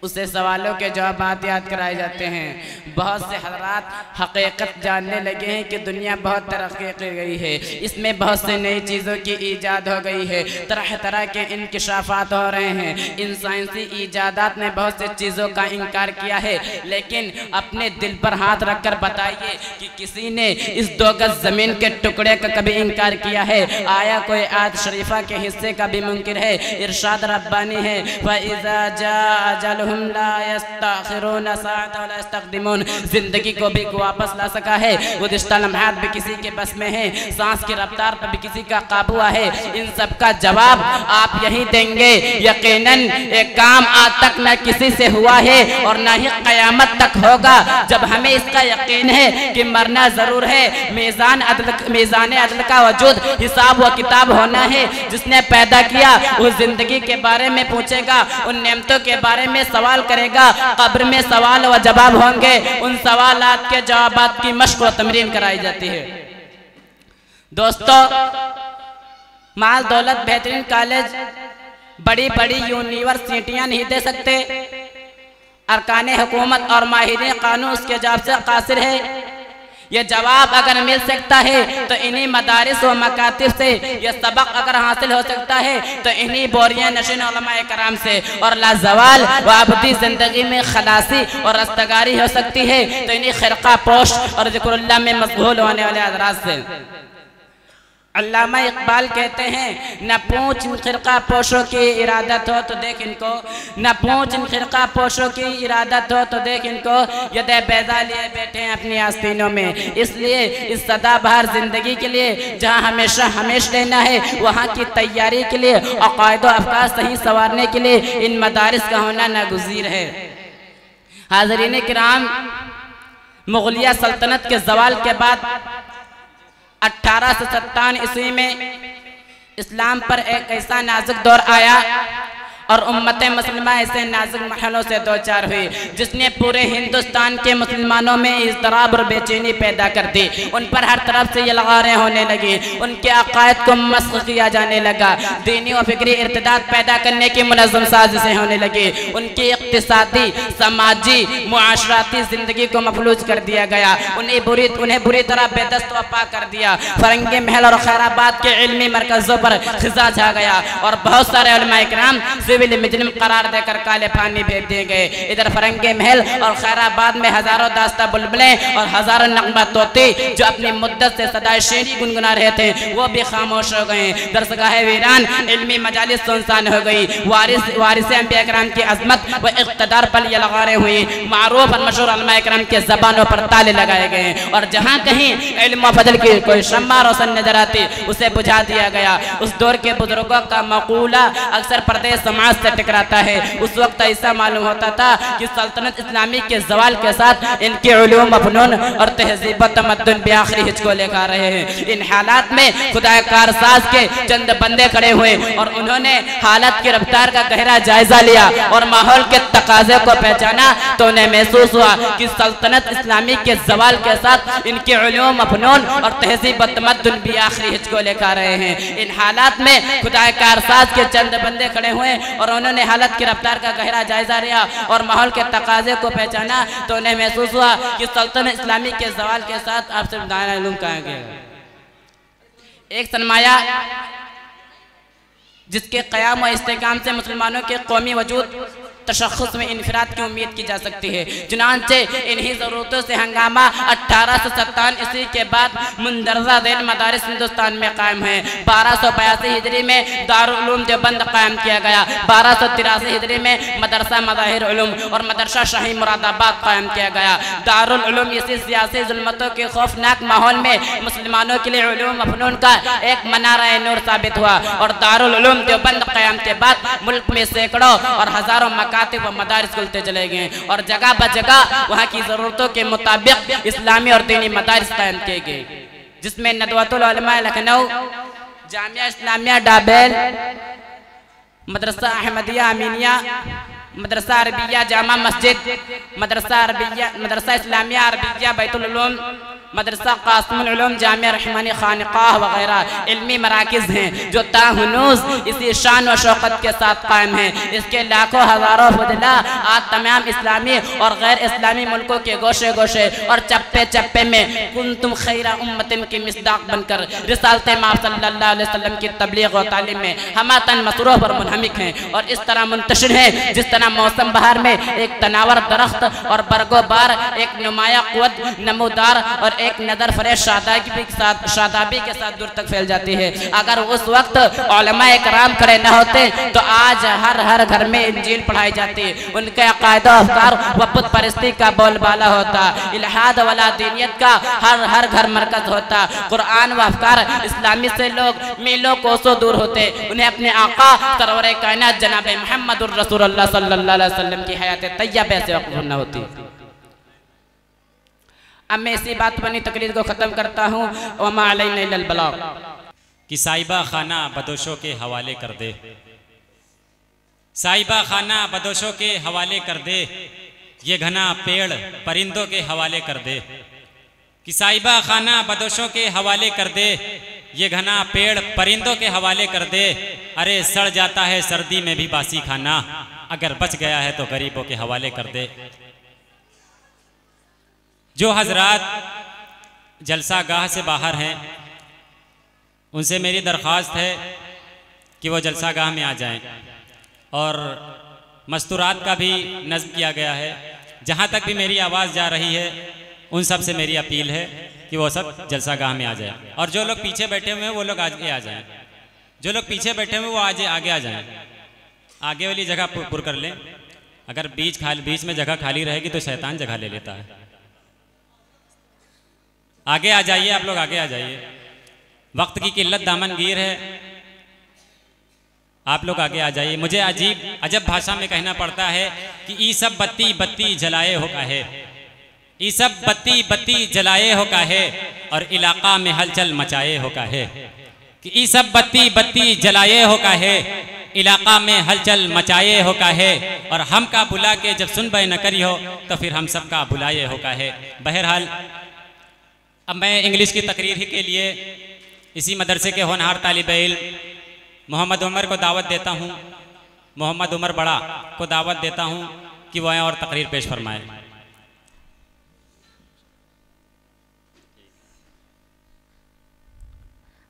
उसे सवालों के जवाब याद कराए जाते हैं। बहुत से हज़रात हकीकत जानने लगे हैं कि दुनिया बहुत तरक्की कर गई है, इसमें बहुत से नई चीज़ों की ईजाद हो गई है, तरह तरह के इंकिशाफात हो रहे हैं। इन साइंसी ईजादात ने बहुत से चीज़ों का इनकार किया है, लेकिन अपने दिल पर हाथ रखकर बताइए कि किसी ने इस 2 गज ज़मीन के टुकड़े का कभी इनकार किया है? आया कोई आयत शरीफा के हिस्से का भी मुनकिर है? इरशाद रब्बानी है, फ़इज़ा जाअ अजलुहुम ला यस्तअखिरून साअतन वला यस्तक़दिमून। जिंदगी को भी वापस ला सका है, गुज़िश्ता लम्हात भी किसी के बस में है, सांस की रफ्तार पर भी किसी का काबू है। इन सब का जवाब आप यही देंगे। यकीनन एक काम आज तक न किसी से हुआ है और न ही क़यामत तक होगा। जब हमें इसका यकीन है कि मरना ज़रूर है, मीज़ान अदल का वजूद, हिसाब व किताब होना है। जिसने पैदा किया उस जिंदगी के बारे में पूछेगा, उन नेमतों के बारे में सवाल करेगा। कब्र में सवाल व जवाब होंगे, उन सवालात के जवाबात की मश्क व तमरीन कराई जाती है। दोस्तों, माल दौलत बेहतरीन कॉलेज बड़ी बड़ी यूनिवर्सिटियां नहीं दे सकते। अरकान हुकूमत और माहिरीन कानून उसके जवाब से कासिर है। ये जवाब अगर मिल सकता है तो इन्हीं मदारिस व मकातिब से, ये सबक अगर हासिल हो सकता है तो इन्हीं बोरिया नशीन उलमाए कराम से, और लाजवाल व अबदी जिंदगी में खलासी और रस्तगारी हो सकती है तो इन्हीं खिरका पोश और जिक्रुल्लाह में मशगूल होने वाले हज़रात से। अल्लामा इकबाल कहते हैं, न पूछ इन खिरका पोशों की इरादत हो तो देख इनको, न पूछ इन खिरका पोशों की इरादत हो तो देख इनको, यदे बैजा लिए बैठे हैं अपनी आस्तीनों में। इसलिए इस सदाबहार जिंदगी के लिए जहां हमेशा हमेश रहना है, वहां की तैयारी के लिए अकायद व अफकार सही संवारने के लिए इन मदारिस का होना नागुज़ीर है। हाज़रीन किराम, मुगलिया सल्तनत के जवाल के बाद 1857 ईस्वी में इस्लाम पर एक ऐसा नाजुक दौर आया और उम्मत मुसलिमा ऐसे नाजुक महलों से दो चार हुई जिसने पूरे हिंदुस्तान के मुसलमानों में इज़्तिराब और बेचैनी पैदा कर दी। उन पर हर तरफ से ये लगारें होने लगी, उनके अकायद को मस्ख़ किया जाने लगा, दीनी और फिक्री इर्तिदाद पैदा करने की मुनज़्ज़म साजिशें होने लगी, उनकी इक़्तिसादी, समाजी, मुआशराती ज़िंदगी को मफलूज कर दिया गया, उन्हें बुरी तरह बेदस्त व पाक कर दिया। फरंगी महल और खैराबाद के इल्मी मरकज़ों पर खिज़ा छा गया और बहुत सारे उलमा इकराम मुजरिम करार देकर काले पानी भेज दिए गए। इधर फरंगे महल और खैराबाद में हजारों दास्ता बुलबुलें और हजारों नगमा तोते जो अपनी मुद्दत से सदाए शेरी गुनगुना रहे थे वो भी खामोश हो गए। दरसगाह वीरान, इल्मी मजालिस सुनसान हो गई। वारिस अंबिया किराम की अजमत व इक़्तिदार पर ये लगारें हुई। मारूफ और मशहूर उलमा इकराम के ज़बानों पर ताले लगाए गए और जहाँ कहीं इल्म व फजल की कोई शम्मा रोशन नजर आती उसे बुझा दिया गया। उस दौर के बुजुर्गों का मकूला अक्सर प्रदेश समाज से टकराता है। उस वक्त ऐसा मालूम होता था कि सल्तनत इस्लामी के जवाल के साथ इनके उलूम व फनून और तहजीब व तमद्दुन भी आखिरी हिचको लेकर रहे हैं। इन हालात में खुदा कारसाज के चंद बंदे खड़े हुए और उन्होंने हालत की रफ्तार का गहरा जायजा लिया और माहौल के तकाजे को पहचाना तो उन्हें महसूस हुआ कि सल्तनत इस्लामी के जवाल के साथ इनके उलूम व फनून और तहजीब व तमद्दुन भी आखिरी हिचको लेकर रहे हैं। इन हालात में खुदा कारसाज के चंद बंदे खड़े हुए और उन्होंने हालत की रफ्तार का गहरा जायजा लिया और माहौल के तकाजे को पहचाना तो उन्हें महसूस हुआ कि सल्तनत इस्लामी के जवाल के साथ आप सिर्फ दायरा इल्म कहा गया। एक सरमाया जिसके क़याम व इस्तेकाम से मुसलमानों के कौमी वजूद तशख़्ख़ुस में इनफराद की उम्मीद की जा सकती है। चुनांचे इन्हीं ज़रूरतों से हंगामा 1857 ईस्वी के बाद मुंदरजा दैन मदारिस हिंदुस्तान में कायम है। 1282 हिजरी में दारुल उलूम देवबंद कायम किया गया। 1283 हिजरी में मदरसा मज़ाहिर उलूम और मदरसा शाही मुरादाबाद कायम किया गया। दारुल उलूम इसी सियासी ज़ुल्मतों के खौफनाक माहौल में मुसलमानों के लिए उलूम व फनून का एक मनारा नूर साबित हुआ और दारुल उलूम देवबंद क़याम के बाद मुल्क में सैकड़ों और हज़ारों मकातिब व मदारिस खुलते चले गए और जगह ब जगह वहाँ की ज़रूरतों के मुताबिक इस्लामी और दीनी मदारिस कायम किए गए, जिसमें नदवतुल उलमा लखनऊ, जामिया इस्लामिया डाबेल, मदरसा अहमदिया अमीनिया, मदरसा अरबिया जामा मस्जिद, मदरसा इस्लामिया अरबिया बैतुल उलूम, मदरसा कासिमुल उलूम जामिया रहमानी खानिकाह वगैरह इल्मी मराकिज़ हैं जो ताहुनूस इसी शान व शौकत के साथ कायम हैं। इसके लाखों हज़ारों फुदला आज तमाम इस्लामी और गैर इस्लामी मुल्कों के गोशे गोशे और चप्पे चप्पे में कुंतुम खैरा उम्मतिन की मिसदाक बनकर रिसालत माब सल्लल्लाहु अलैहि वसल्लम की तबलीग व तालीम में हमातन मसरूफ़ और मुनहमिक हैं और इस तरह मुंतशिर हैं जिस तरह मौसम बहार में एक तनावर दरख्त और बरगोबार, एक नुमाया क़ुव्वत नमूदार और एक नदर फरेश शादाबी के साथ दूर तक फैल जाती है। अगर उस वक्त उलमाए कराम खड़े न होते तो आज हर घर में इंजील पढ़ाई जाती, उनके अकायदा अफकार व पुत परस्ती का बोलबाला होता, इल्हाद वाला दीनियत का हर घर मरकज होता, कुरान व अफकार इस्लामी से लोग मीलों कोसों दूर होते, उन्हें अपने आका सरवर कायनात जनाब मुहम्मदुर रसूलुल्लाह सल्लल्लाहु अलैहि वसल्लम की हयात तैयबा से वक़्फ़ न होती। अब मैं इसी बात बनी तकरीर को ख़त्म करता हूँ। वमा अलैना इल्लल बलाग कि साहिबा खाना बदोशों के हवाले कर दे, साहिबा खाना बदोशों के हवाले कर दे, ये घना पेड़ परिंदों के हवाले कर दे, कि साहिबा खाना बदोशों के हवाले कर दे, ये घना पेड़ परिंदों के हवाले कर दे, अरे सड़ जाता है सर्दी में भी बासी खाना, अगर बच गया है तो गरीबों के हवाले कर दे। जो हजरात जलसा गाह से बाहर हैं उनसे मेरी दरख्वास्त है कि वो जलसा गाह में आ जाएं, और मस्तूरात का भी नज़्म किया गया है। जहाँ तक भी मेरी आवाज़ जा रही है उन सब से मेरी अपील है कि वो सब जलसा गाह में आ जाए, और जो लोग पीछे बैठे हुए हैं वो लोग आगे आ जाएं। जो लोग पीछे बैठे हुए वो आज आगे आ जाएं, आगे वाली जगह पुर कर लें। अगर बीच में जगह खाली रहेगी तो शैतान जगह ले लेता है। आगे आ जाइए, आप लोग आगे आ जाइए। वक्त की किल्लत दामनगीर है, आप लोग आगे आ जाइए। मुझे अजब भाषा में कहना पड़ता है कि ई सब बत्ती बत्ती जलाए हो काहे, ई सब बत्ती बत्ती जलाए हो काहे, और इलाका में हलचल मचाए हो काहे। कि ई सब बत्ती बत्ती जलाए हो काहे, इलाका में हलचल मचाए हो काहे, और हम का बुला के जब सुन बे न करी हो तो फिर हम सब का बुलाए हो काहे। बहरहाल अब मैं इंग्लिश की तकरीर ही के लिए इसी मदरसे के होनहार तालिब इल्म मोहम्मद उमर को दावत देता हूँ, मोहम्मद उमर बड़ा को दावत देता हूँ कि वो आए और तकरीर पेश फरमाए।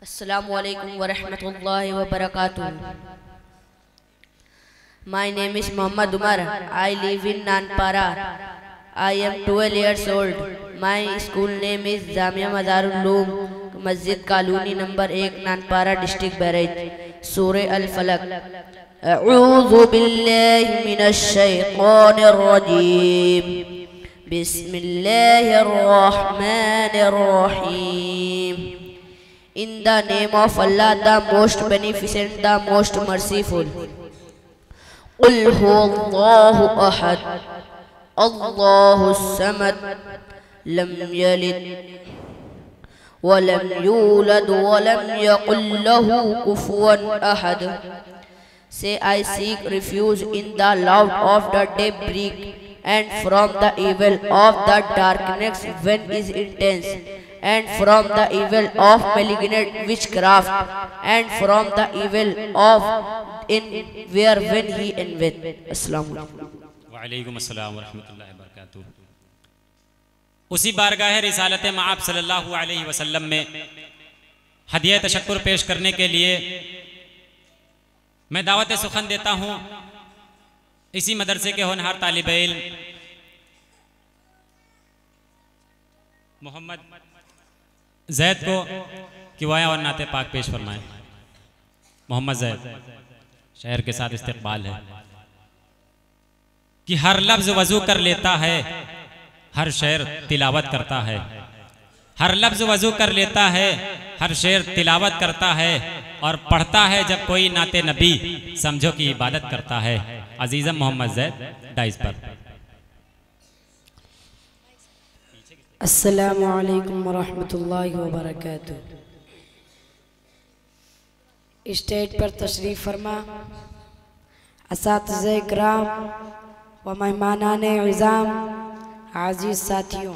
Assalamu alaikum wa rahmatullahi wa barakatuh. My name is Muhammad Umar. I live in Nanpara. I am 12 years old. My school name is Jamia Mazarul Uloom, Masjid Kaluni number 1, Nanpara district Bahrain. Surah Al-Falaq. A'udhu billahi minash shaytanir rajim. Bismillahir rahmanir rahim. In the name of Allah, the most beneficent, the most merciful. Qul huwallahu ahad, Allahu samad, lam yalid, wa lam yulad, wa lam yakul lahu kufuwan ahad. Say, I seek refuge in the loud of the daybreak, and from the evil of the darkness when is intense, and from the evil of malignant witchcraft, and from the evil of in where when he invent. Assalamu alaikum. wa alaikum assalam wa rahmatullahi wa barakatuh। उसी बारगाह रिसालत मआब सल्लल्लाहु अलैहि वसल्लम में हदिया तशक्कुर पेश करने के लिए मैं दावत सुखन देता हूँ इसी मदरसे के होनहार तालिब इल्म मोहम्मद जैद को कि वाया और नाते पाक पेश फरमाए। मोहम्मद जैद, शहर के साथ इस्तकबाल है कि हर लफ्ज वजू कर लेता है, हर शेर तिलावत करता है। हर लफ्ज वजू कर लेता है, हर शेर तिलावत करता है, और पढ़ता है जब कोई नाते नबी समझो कि इबादत करता है। अजीज़म मोहम्मद जैद डाइस पर। अस्सलामु अलैकुम वरहमतुल्लाहि वबरकातुह। स्टेज पर तशरीफ़ फरमा असातिज़े इकराम व मेहमानाने इज़ाम, आज़ीज़ साथियों,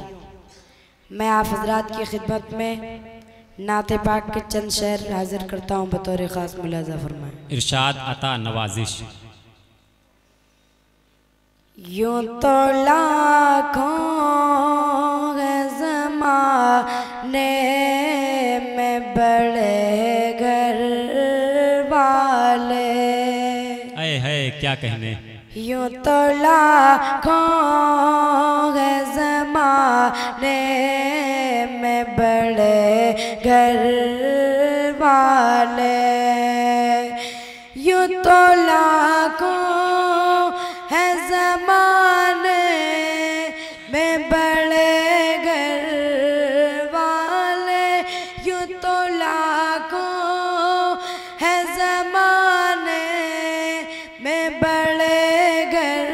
मैं आप हज़रात की खिदमत में नाते पाक के चंद शेर हाजिर करता हूँ बतौर ख़ास मुलाज़ा फरमाएं। इरशाद अता नवाजिश। यूं तो लाखों ज़माने में बड़े घर वाले, अय है क्या कहने, यूं तो लाखों ज़माने में बड़े घर वाले, यूं तो लाखों है ज़माने में बड़े घर वाले, यूं तो लाखों है ज़माने में बड़े घर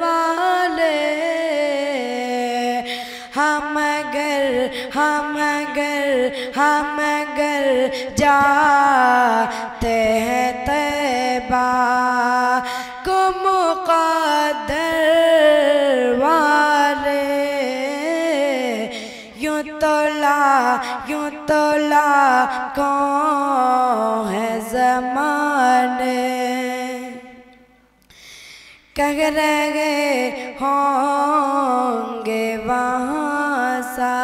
वाले। हम अगर जाते हैं तैबा को मुक़द्दर वाले, यूं तो तो लाखों है ज़माने कह रहे होंगे वहाँ सा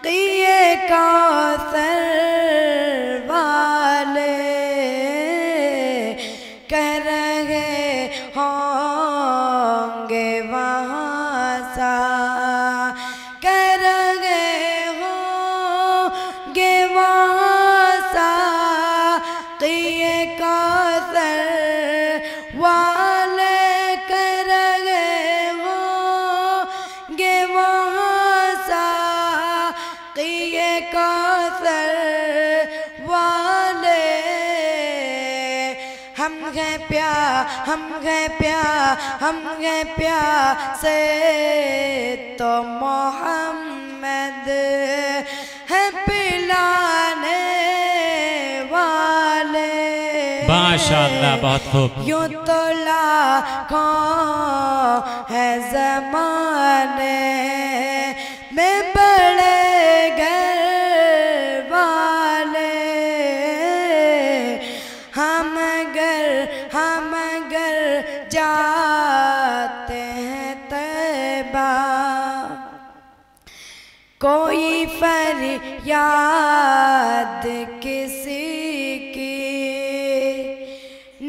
किए कौसर वाले कह रहे होंगे वहाँ सा कह रहे होंगे वहाँ सा किए कौसर वाले कह रहे होंगे वहाँ सा किए कौसर वाले हम हैं प्यार से तो मोहम्मद है पिलाने वाले। माशाअल्लाह, बहुत खूब। यूं तो लाखों है ज़माने में बड़े घर वाले हम अगर जाते हैं तैबा कोई फरियाद किसी की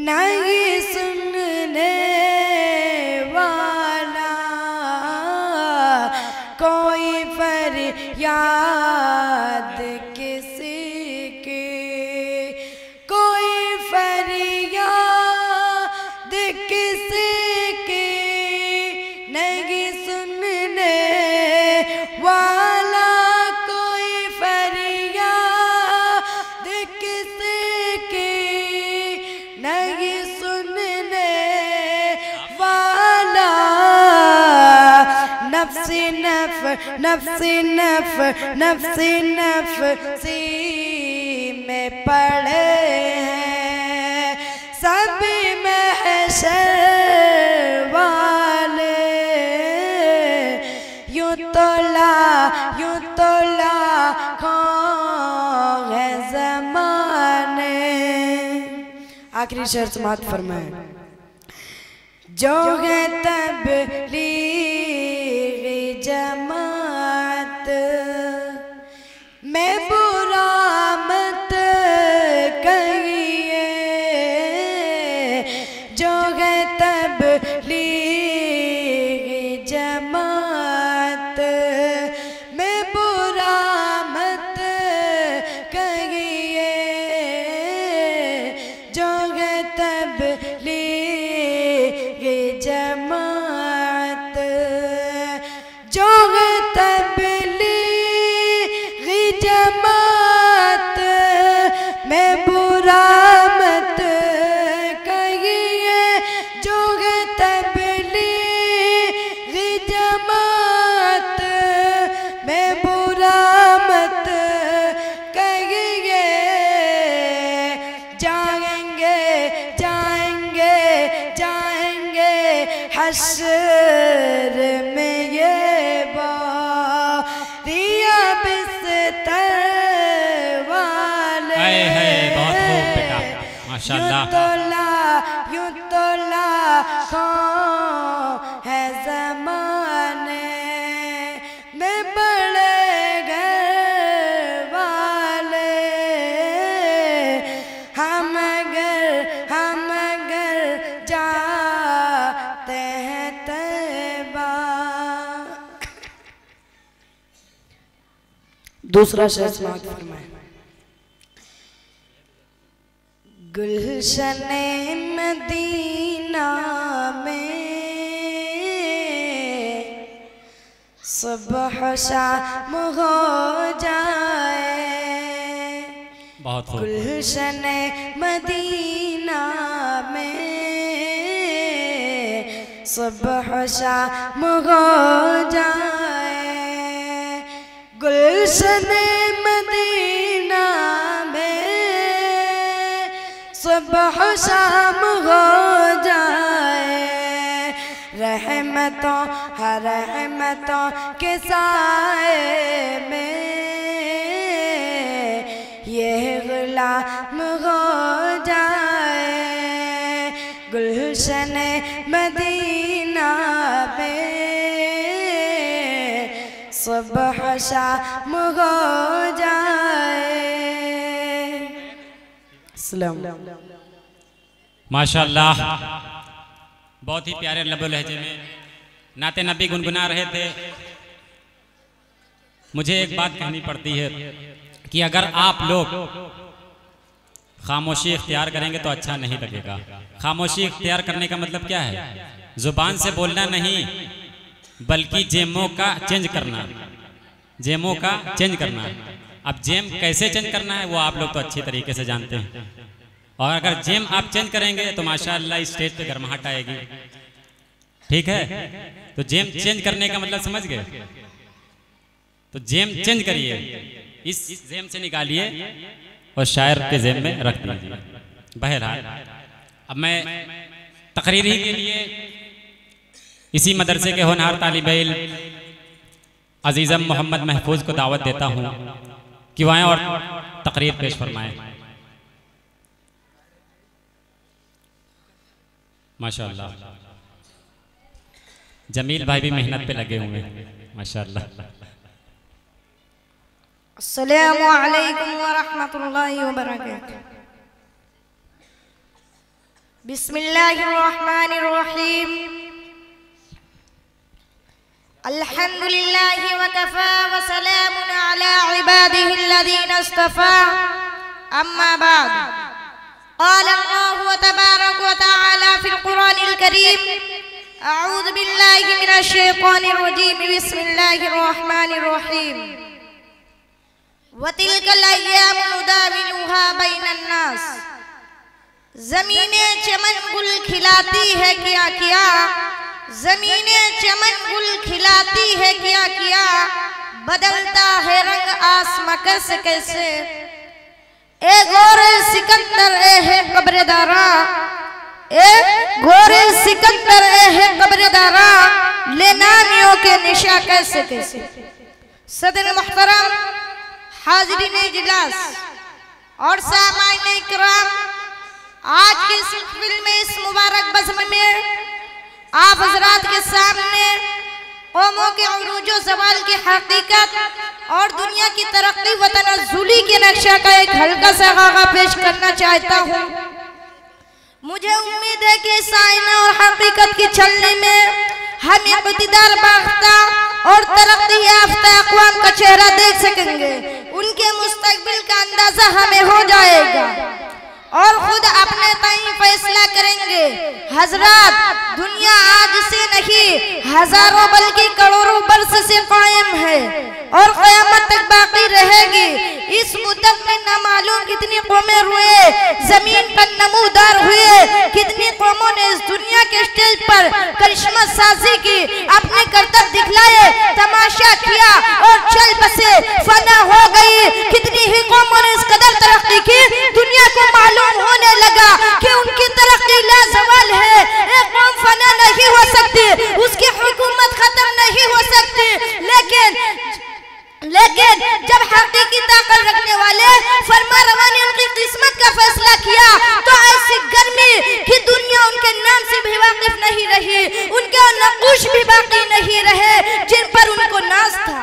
नहीं सुनने वाला कोई फरियाद किसी की कोई फरियाद किसी की नहीं सुनने वाला कोई फरियाद किसी की नहीं सुनने वाला नफ्सी नफ्सी में पड़े हैं सभी महशर वाले यूं तो लाखों है ज़माने। आखिरी शेर समाअत फरमाएं। जो है तबलीगी जमात में बुरा मत कहिए जो है तबलीगी जमात में बुरा मत कहिए जो है तबलीगी जमात जो है तबलीगी जमात में बुरा मत कहिए जो है तबलीगी जमात में बुरा मत कहिए जाएंगे हश्र में ये बारिया बिस्तर वाले। बहुत खूब बेटा, माशाअल्लाह। यूं तो लाखों है ज़माने में बड़े घर वाले हम अगर जाते हैं तैबा। दूसरा शेर समाअत फरमाएं। गुलशने मदीना में सुबह शाम हो जाए बहुत खूब। गुलशने मदीना में सुबह शाम हो जाए गुलशने मदीना में सुबह शाम हो जाए रहमतों हर रहमतों के साए में गुलाम हो जाए गुलशन मदीना में सुबह शाम हो जाए। माशाअल्लाह, बहुत ही प्यारे लबो लहजे में नाते नबी गुनगुना रहे थे। मुझे एक बात कहनी पड़ती है कि अगर आप लोग खामोशी इख्तियार करेंगे तो अच्छा नहीं लगेगा। खामोशी इख्तियार करने का मतलब क्या है? जुबान से बोलना नहीं, बल्कि जेमों का चेंज करना, जेमों का चेंज करना। अब जेम कैसे चेंज करना है वो आप लोग तो अच्छी तरीके से जानते हैं, और अगर जेम आप चेंज करेंगे तो माशाअल्लाह इस स्टेज पे गर्माहट आएगी। ठीक है, तो जेम चेंज करने का मतलब समझ गए? तो जेम चेंज करिए, इस जेम से निकालिए और शायर के जेम में रख दीजिए। बहरहाल अब मैं तकरीर ही के लिए इसी मदरसे के होनहार तालिब इल्म अजीज़म मोहम्मद महफूज को दावत देता हूँ कि वह आएं और तकरीर पेश फरमाएं। माशाअल्लाह, जमील भाई भी मेहनत पे लगे हुए हैं माशाअल्लाह। अस्सलामु अलैकुम व रहमतुल्लाहि व बरकातुहू। बिस्मिल्लाहिर रहमानिर रहीम। अल्हम्दुलिल्लाहि व कफा व सलामुन अला इबादिहि अल्लज़ीना इस्तफा। अम्मा बाद, क़ाल अल्लाहु तबारक व तआला फिल क़ुरानिल करीम, अऊज़ु बिल्लाहि मिनश शैतानिर रजीम, बिस्मिल्लाहिर रहमानिर रहीम। वतिलकल अय्यामु नुदाविलुहा बैनन नास। ज़मीनें चमन गुल खिलाती है क्या किया, ज़मीनें चमन गुल खिलाती है क्या किया, बदलता है रंग आसमां कैसे कैसे। ए गोरे सिकंदर ए है कब्रदारा, ए गोरे सिकंदर ए है कब्रदारा, ले नामियों के निशा कैसे कैसे। सदर मुहतरम, हाज़रीन इजलास और सामाईन इकराम, आज के इस महफिल में, इस मुबारक बज़्म में आप हज़रात के सामने कौमों के उरूज व ज़वाल की हकीकत और दुनिया की तरक्की व तनज़्ज़ुली के नक्शा का एक हल्का सा खाका पेश करना चाहता हूँ। मुझे उम्मीद है कि इस आईना और हकीकत की छलनी में हम इक़्तिदार बाख्ता और तरक्की याफ्ता अक़वाम का चेहरा देख सकेंगे। उनके मुस्तक़बिल का अंदाज़ा हमें हो जाएगा और खुद अपने ताईं फैसला करेंगे। हजरात, दुनिया आज से नहीं हजारों बल्कि करोड़ों वर्ष से कायम है और क़यामत तक बाकी रहेगी। इस मुद्दत में न मालूम कितनी कौमें रुए, जमीन पर नमूदार हुए, कितनी कौमों ने इस दुनिया के स्टेज पर करिश्मा साजी की, अपने करतब दिखलाए, तमाशा किया और चल बसे, फना हो गई। कितनी ही कौमों ने इस कदर तरक्की की, दुनिया को मालूम होने लगा कि उनकी तरक्की लाजवाल है। एक कौम फना नहीं हो सकती, उसकी हुकूमत खत्म नहीं हो सकती, लेकिन जब हकीकी ताकत रखने वाले फरमा रवा ने उनकी किस्मत का फैसला किया तो ऐसी गर्मी कि दुनिया उनके नाम से भी वाकिफ नहीं रही, उनके नक़ूश भी बाकी नहीं रहे जिन पर उनको नाज था।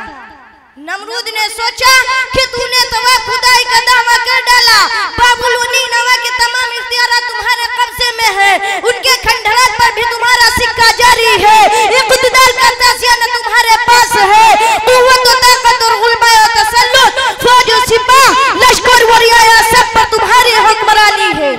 नमरूद ने सोचा कि तूने तो खुदाई का दावा कर डाला, बाबुल नवा के तमाम इख्तियारात तुम्हारे कब्जे में है, उनके खंडहरात पर भी तुम्हारा सिक्का जारी है, इक़्तिदार का ताज़िया न तुम्हारे पास है, कुव्वत और ताकत और गुलबा और तसल्लुत, फौज और सिपाह, लश्कर और रियाया सब पर तुम्हारी हुक्मरानी है।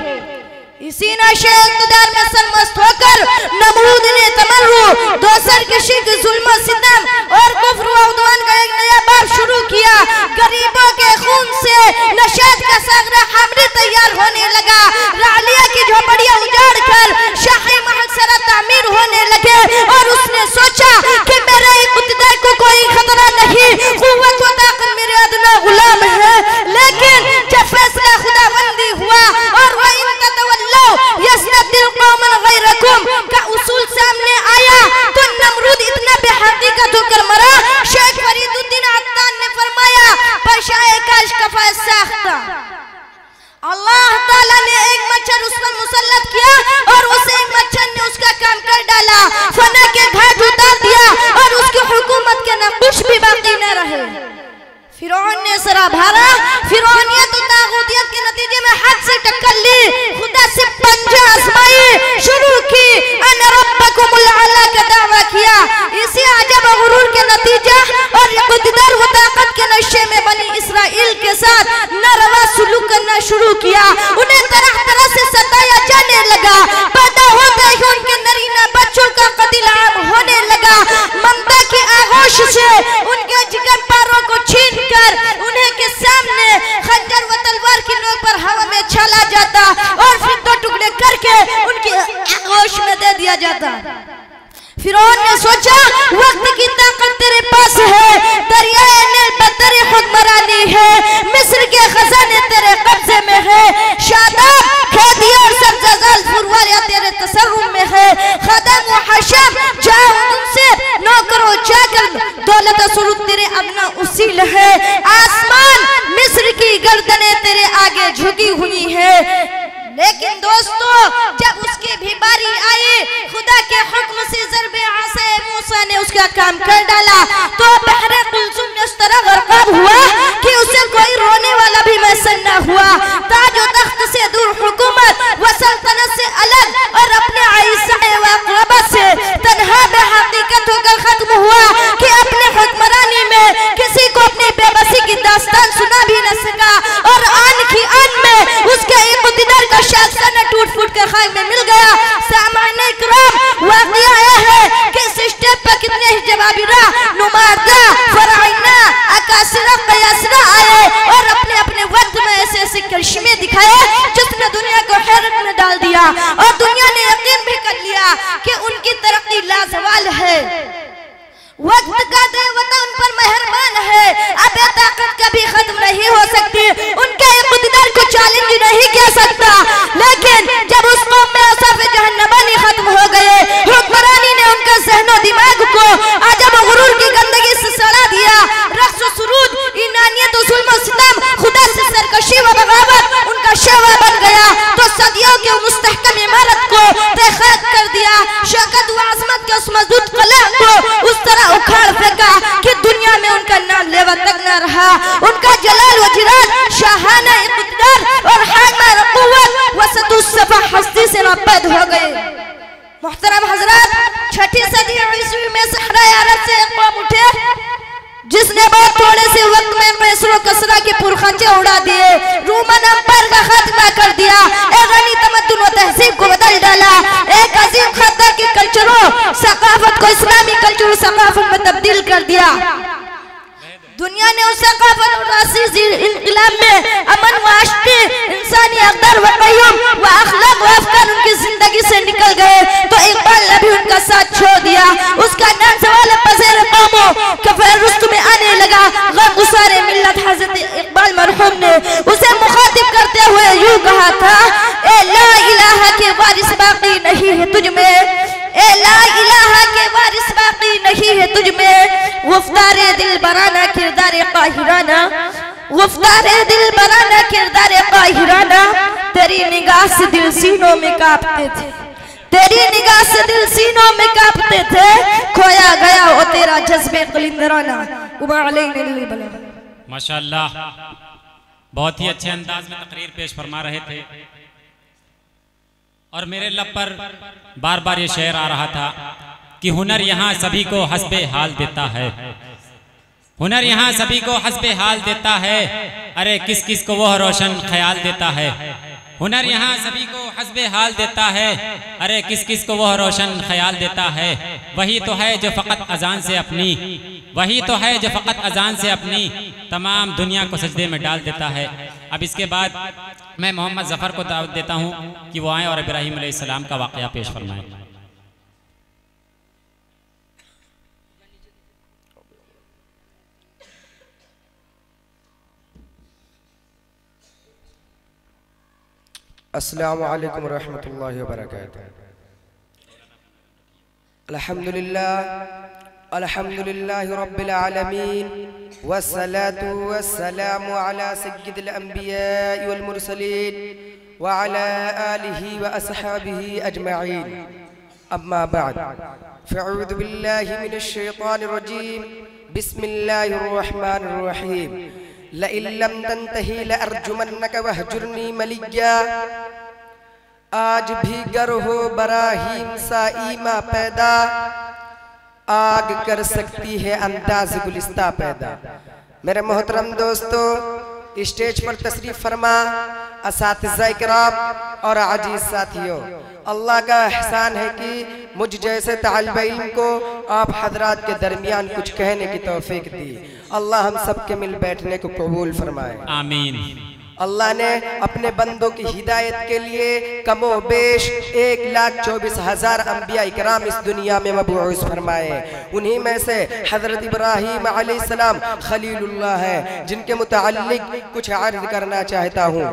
इसी नशे इक़्तिदार में सरमस्त होकर नमरूद ने तमर्रू, दोसर के शिर्क, जुल्म, सितम और कुफ्र व उद्वान का एक नया बाब शुरू किया। गरीबों के खून से नशात का सागरा हमरी तैयार होने लगा, रालिया की झोपड़ियां उजाड़ कर शाही महल सरा तामीर होने लगे और उसने सोचा कि मेरे इक़्तिदार को कोई खतरा नहीं, कुव्वत व ताकत मेरे अदना गुलाम है। लेकिन जब फैसला खुदाबंदी हुआ और वह इनका यस्नदिल कौमन गैरकुम का उसूल सामने आया तो नमरूद इतना बेहकीकत होकर मरा। शेख फरीदुद्दीन अत्तान ने फरमाया, पशाए काश कफा साख्ता अल्लाह ताला ने एक मच्छर उस पर मुसल्लत किया और उस एक मच्छर ने उसका काम कर डाला, फना के घाट उतार दिया और उसकी हुकूमत के न कुछ भी बाकी न रहे। फिरौन ने सरा भारा, फिरौनियत और तागूतियत के नतीजे में हद से टक्कर ली, खुदा से पंजा आजमाई शुरू की, अना रब्बकुमुल आला का दावा किया। इसी अजब और गुरूर के नतीजा और इक़्तिदार व ताकत के नशे में बनी इसराइल के साथ नारवा सुलूक करना शुरू किया। उन्हें तरह तरह से सताया जाने लगा, पैदा होते ही उनके नरीना बच्चों का कत्ल आम होने लगा। ममता की आगोश से उनके जिगर पारों को छीन कर उन्हें के सामने खंजर व तलवार की नोक पर हवा में छाला जाता और फिर दो टुकड़े करके उनकी आगोश में दे दिया जाता। फिरौन ने सोचा वक्त की ताकत तेरे पास है, दरियाए नील पर तेरी हुक्मरानी है, मिस्र के खजाने तेरे कब्जे में है, शादाब खेदिया और सब्जाजाल फुरवालिया तेरे तसर्रुफ में है, खदम व हशम जाओ तुमसे नौकरों चाकर दौलत सुरूद तेरे अपना उसील है, आसमान मिस्र की गर्दनें तेरे आगे झुकी हुई है। लेकिन दोस्तों जब उसकी भी बारी आई, खुदा के हुक्म से ज़रबे आसे मूसा ने उसका काम कर डाला तो बहरे कुलसुम में उस तरह गरकाब हुआ कि उसे कोई रोने वाला भी मैसर न हुआ। ताज और तख्त से दूर हुकूमत व सल्तनत से अलग और अपने आइसा व अक़रबा से तन्हा बेहकीकत होकर खत्म हुआ कि अपने हुक्मरानी में किसी को अपनी बेबसी की दास्तान सुना भी न सका और आन की आन में उसके इक़्तिदार का शासन न टूट फूट कर खाक में मिल गया। सामान्य इकराम वाक़िया यह है कि इस स्टेप पर कितने ही जवाबिरा, नुमादा, फराइना, अकासिरा, कयासरा आए और अपने अपने वक्त में ऐसे ऐसे करिश्मे दिखाए जिसने दुनिया को हैरत में डाल दिया और दुनिया ने यकीन भी कर लिया कि उनकी तरक्की लाजवाल है। वक्त का देवता उन पर मेहरबान है, अब ये ताकत कभी खत्म नहीं हो सकती, उनके इक़्तिदार को चैलेंज नहीं किया सकता। लेकिन जब उस कौम में असफ जहन्नमानी खत्म हो गए, हुक्मरानी ने उनके ज़हनो दिमाग को अजब गुरूर की गंदगी से सड़ा दिया। रक्स व सुरूद, इनानियत व जुल्म व सितम, खुदा से सरकशी व बगावत उनका शेवा बन गया तो सदियों के मुस्तहकम इमारत को तहक़ीक़ कर दिया। शौकत व अज़मत के उस मज़बूत क़िला को उस तरह उखाड़ फेंका कि दुनिया में उनका नाम लेवा तक न रहा। उनका जलाल व जिलाल, शाहाना इक़्तिदार और हाइमा क़ुव्वत व सदुस्सफ़ा हस्ती से नापैद हो गए। मुहतरम हज़रात, 6ठी सदी ईस्वी में सहराए अरब से एक कौम उठे जिसने बहुत थोड़े से वक्त में कैसरो कसरा के पुरखंचे उड़ा दिए, रोमन एम्पायर का खात्मा कर दिया, एक गनी तमद्दुन व तहज़ीब को बदल डाला, एक अजीम खत्ता के कल्चरों सकाफत को इस्लामी कल्चर सकाफत में तब्दील कर दिया। दुनिया ने उस सकाफत और राशिद इनकलाब में अमन व आश्की, इंसानी अक़दार व क़य्यूम व अखलाक व अफ़कार उनकी जिंदगी से निकल गए तो इक़बाल ने भी उनका साथ छोड़ दिया। उसका नाम सवाल पज़ेर कौमों के फ़हरिस्त में आने लगा। गम गुसारे मिल्लत हज़रत इक़बाल मरहूम ने उसे मुखातिब करते हुए यूँ कहा था, ए ला इलाहा के वारिस बाकी नहीं है तुझ में, ए ला इलाहा के वारिस बाकी नहीं है तुझ में, गुफ्तारे दिल बराना किरदारे काहिराना, गुफ्तारे दिल बराना किरदारे काहिराना, तेरी निगाह से दिल सीनों में कांपते थे, तेरी निगाह से दिल सीनों में कांपते थे, खोया गया वो तेरा जज्बे कलिंदराना। माशाअल्लाह, बहुत ही अच्छे अंदाज में तकरीर पेश फरमा रहे थे और मेरे लब पर बार बार ये शेर आ रहा था कि हुनर यहाँ सभी को हस्बे हाल देता है, हुनर यहाँ सभी को हस्बे हाल देता है, अरे किस किस को वह रोशन ख्याल देता है, हुनर यहाँ सभी को हस्बे हाल देता है, अरे किस किस को वह रोशन ख्याल देता है, वही तो है जो फ़कत अजान से अपनी, वही तो है जो फ़कत अजान से अपनी तमाम दुनिया को सजदे में डाल देता है। अब इसके बाद मैं मोहम्मद ज़फ़र को दावत देता हूँ कि वो आएँ और इब्राहीम अलैहिस्सलाम का वाक़या पेश फरमाएँ। अस्सलामु अलैकुम रहमतुल्लाहि व बरकातुहू। अल्हम्दुलिल्लाह अल्हम्दुलिल्लाहि रब्बिल आलमीन वस्सलातु वस्सलामु अला सय्यिदिल अंबियाइ वल मुरसलीन व अला आलिहि व अस्हाबिहि अजमईन। अम्मा बाद, फ़अऊज़ु बिल्लाहि मिनश शैतानिर रजीम। बिस्मिल्लाहिर रहमानिर रहीम। लइन लम तंतही लअरजुमन्नक वहजुरनी मलिया। आज भी गर हो बराहीम सा ईमा पैदा, आग कर सकती है अंदाज गुलिस्ता पैदा। मेरे मोहतरम दोस्तों, स्टेज पर तशरीफ फरमा असातिज़ा इकराम और अजीज साथियों, अल्लाह का एहसान है कि मुझ जैसे तालिब इल्म को आप हजरात के दरमियान कुछ कहने की तौफीक दी। अल्लाह हम सब के मिल बैठने को कबूल फरमाए, आमीन। अल्लाह ने अपने बंदों की हिदायत के लिए कमो बेश 1,24,000 अंबिया इकराम इस दुनिया में मबऊस फरमाए। उन्हीं में से हजरत इब्राहीम अलैहिस्सलाम खलीलुल्लाह है, जिनके मुताल्लिक कुछ अर्ज करना चाहता हूँ।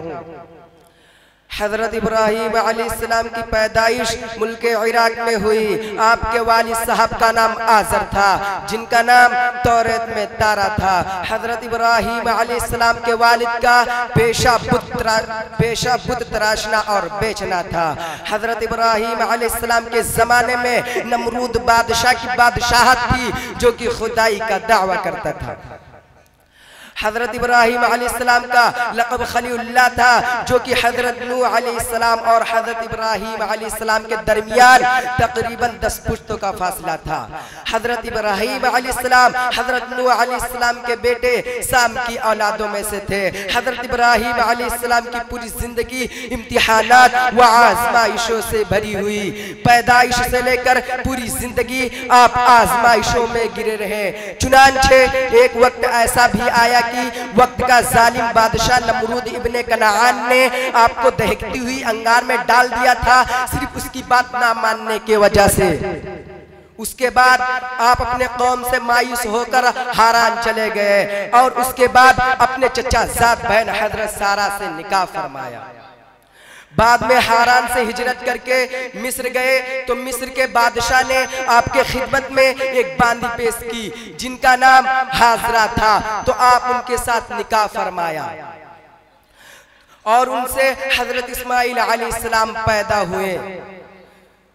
हजरत इब्राहीम अलैहिस्सलाम की पैदाइश मुल्क इराक में हुई। आपके वालिद साहब का नाम आज़र था, जिनका नाम तौरात में तारा था। हजरत इब्राहीम अलैहिस्सलाम के वालिद का पेशा बुत तराशना और बेचना था। हजरत इब्राहीम अलैहिस्सलाम के ज़माने में नमरूद बादशाह की बादशाहत थी, जो कि खुदाई का दावा करता था। हजरत इब्राहीम अलैहिस्सलाम का लक़ब खलीलुल्लाह था, जो कि हजरत नूह अलैहिस्सलाम और हजरत इब्राहीम अलैहिस्सलाम के दरमियान तकरीबन 10 पुश्तों का फासला था। हजरत इब्राहीम अलैहिस्सलाम हजरत नूह अलैहिस्सलाम के बेटे साम की औलादों में से थे। हजरत इब्राहीम अलैहिस्सलाम की पूरी जिंदगी इम्तिहानात व आजमाइशों से भरी हुई। पैदाइश से लेकर पूरी जिंदगी आप आजमाइशों में गिरे रहे। चुनांचे एक वक्त ऐसा भी आया कि वक्त का जालिम बादशाह नमरूद इब्ने कनान ने आपको दहकती हुई अंगार में डाल दिया था, सिर्फ उसकी बात ना मानने की वजह से। उसके बाद आप अपने कौम से मायूस होकर हारान चले गए और उसके बाद अपने चचा जात बहन हजरत सारा से निकाह फरमाया। बाद में हारान से हिजरत करके मिस्र गए तो मिस्र के बादशाह ने आपके खिदमत में एक बांदी पेश की, जिनका नाम हाजरा था। तो आप उनके साथ निकाह फरमाया और उनसे हजरत इस्माइल अलैहिस्सलाम पैदा हुए।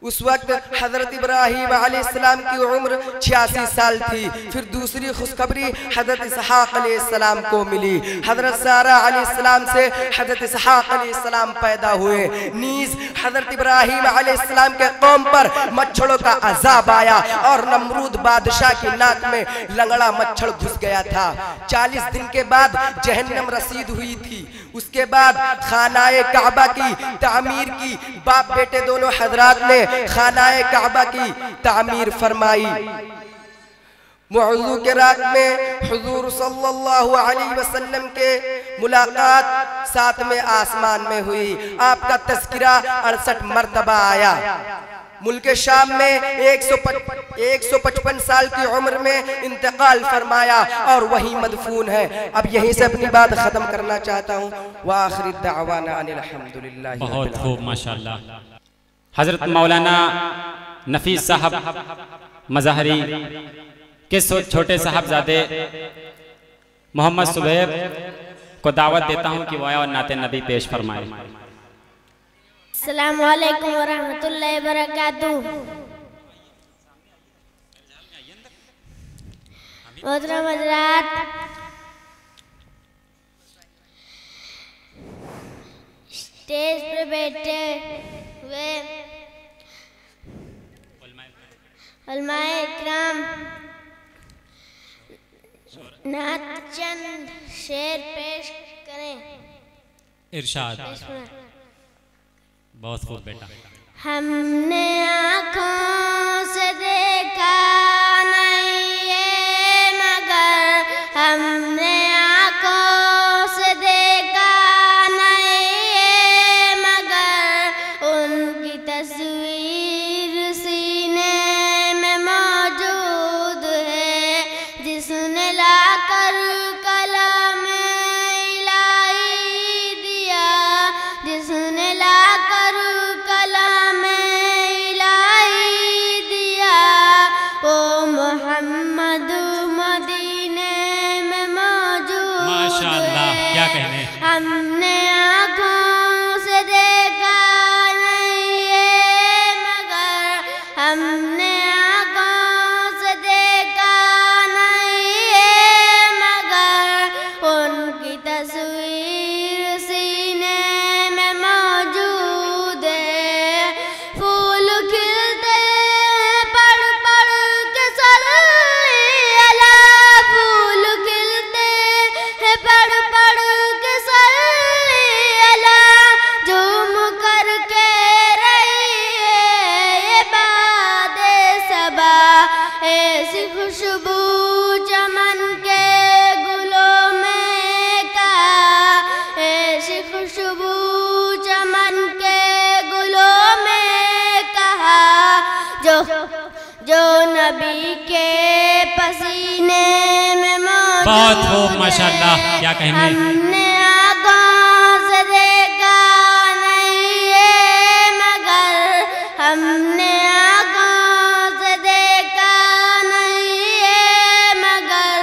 उस वक्त हजरत इब्राहीम अलैहिस्सलाम की उम्र 86 साल थी। फिर दूसरी खुशखबरी हजरत इसहाक अलैहिस्सलाम को मिली। हजरत सारा अलैहिस्सलाम से हजरत इसहाक अलैहिस्सलाम पैदा हुए। नीज हजरत इब्राहीम अलैहिस्सलाम के कौम पर मच्छरों का अजाब आया और नमरूद बादशाह की नाक में लंगड़ा मच्छर घुस गया था। 40 दिन के बाद जहन्नम रसीद हुई थी। उसके बाद खानाए काबा की तामीर की। बाप बेटे दोनों हजरात ने खानाए काबा की तामीर फरमाई। मौजू के रात में हुजूर सल्लल्लाहु अलैहि वसल्लम के मुलाकात 7वें आसमान में हुई। आपका तज़किरा 68 मरतबा आया। मुल्क शाम में 155 साल की उम्र में इंतकाल फरमाया और वही मदफून है। अब यहीं से अपनी बात खत्म करना चाहता हूँ। व आखिर दावाना अनिल हम्दुलिल्लाह। बहुत खूब, माशाअल्लाह। हजरत मौलाना नफीस साहब मज़हरी के छोटे साहबजादे मोहम्मद सुबैब को दावत देता हूँ कि वह और नाते नबी पेश फरमाए। अस्सलामु अलैकुम व रहमतुल्लाहि व बरकातुहू। मोहतरम हज़रात, स्टेज पे बैठे हुए उलमाए इकराम, नात चंद शेर पेश करें। इरशाद। बहुत खूब बेटा। हमने आँखों से देखा नहीं है, मगर हमने आँखों से देखा नहीं है, मगर उनकी तस्वीर सीने में मौजूद है, जिसने लाकर कलम इलाही दिया, जिसने लाकर कलम इलाही खुशबू चमन के गुलों में कहा जो जो नबी के पसीने में मौजूद बहुत खूब माशाल्लाह, क्या कहेंगे। हमने आँखों से देखा नहीं है मगर हमने आँखों से देखा नहीं है मगर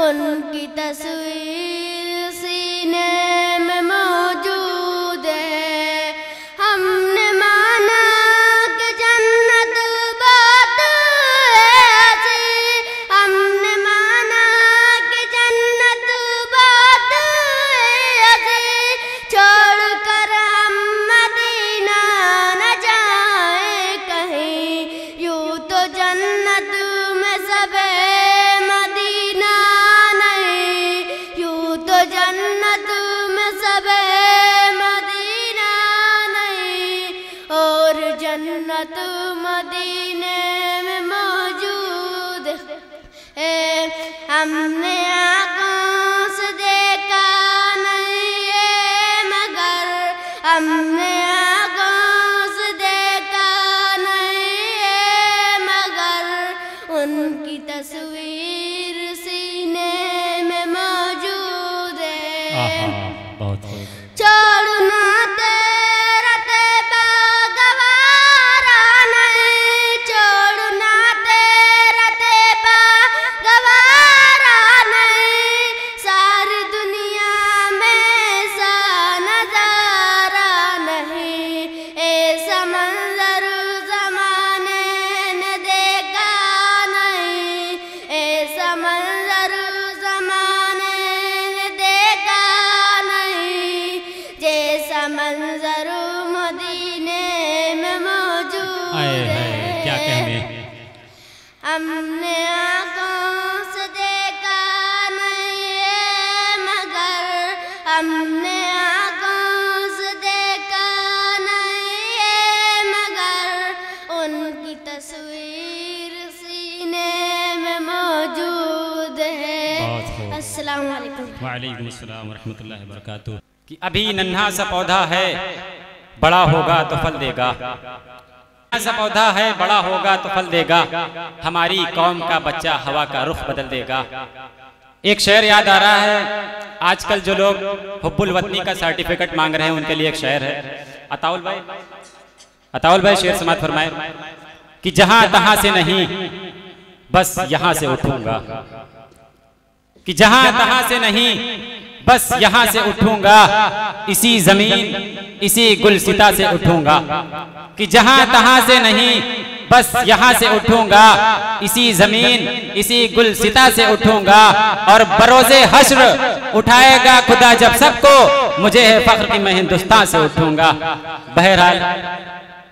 उनकी तस्वीर सीने में मौजूद है। हमने माना कि जन्नत बात है ऐसी, हमने माना कि जन्नत बात है ऐसी, छोड़ कर हम मदीना न जाए कहीं। यूं तो जन्नत में सब है मदीना नहीं, यूं तो जन्नत में सब है मदीना नहीं, और जन्नत मदीने में मौजूद है। हमने आँखों से देखा नहीं है मगर हमने आँखों से देखा नहीं है मगर उनकी तस्वीर सीने में मौजूद है। बहुत खूब। छोड़ना तेरा तैबा गवारा नहीं, छोड़ना तेरा तैबा गवारा नहीं, सारी दुनिया में सा नजारा नहीं, ऐसा मंजर ज़माने ने देखा नहीं, ऐसा मंजर ज़माने ने देखा नहीं, जैसा मंजर मदीने में मौजूद है। क्या कहने। हमने आँखों से देखा नहीं है मगर हमने आँखों से देखा नहीं है मगर उनकी तस्वीर सीने में मौजूद है। अस्सलाम वालेकुम। वालेकुम अस्सलाम व रहमतुल्लाहि व बरकातुहू। कि अभी नन्हा सा पौधा है, बड़ा होगा तो फल देगा। नन्हा सा पौधा है, बड़ा होगा तो फल देगा, हमारी कौम का बच्चा हवा का रुख बदल देगा। एक शेर याद आ रहा है, आजकल जो लोग हुब्बुल वतनी का सर्टिफिकेट मांग रहे हैं उनके लिए एक शेर है। अताउल भाई शेर समात फरमाए कि जहां तहां से नहीं बस यहां से उठूंगा, कि जहां तहां से नहीं बस यहां से उठूंगा, इसी जमीन इसी गुलसिता से उठूंगा। कि जहां तहां से नहीं बस यहां से उठूंगा, इसी जमीन इसी गुलसिता से उठूंगा, और बरोज़े हश्र उठाएगा खुदा जब सबको, मुझे है फख्र कि मैं हिंदुस्तान से उठूंगा। बहरहाल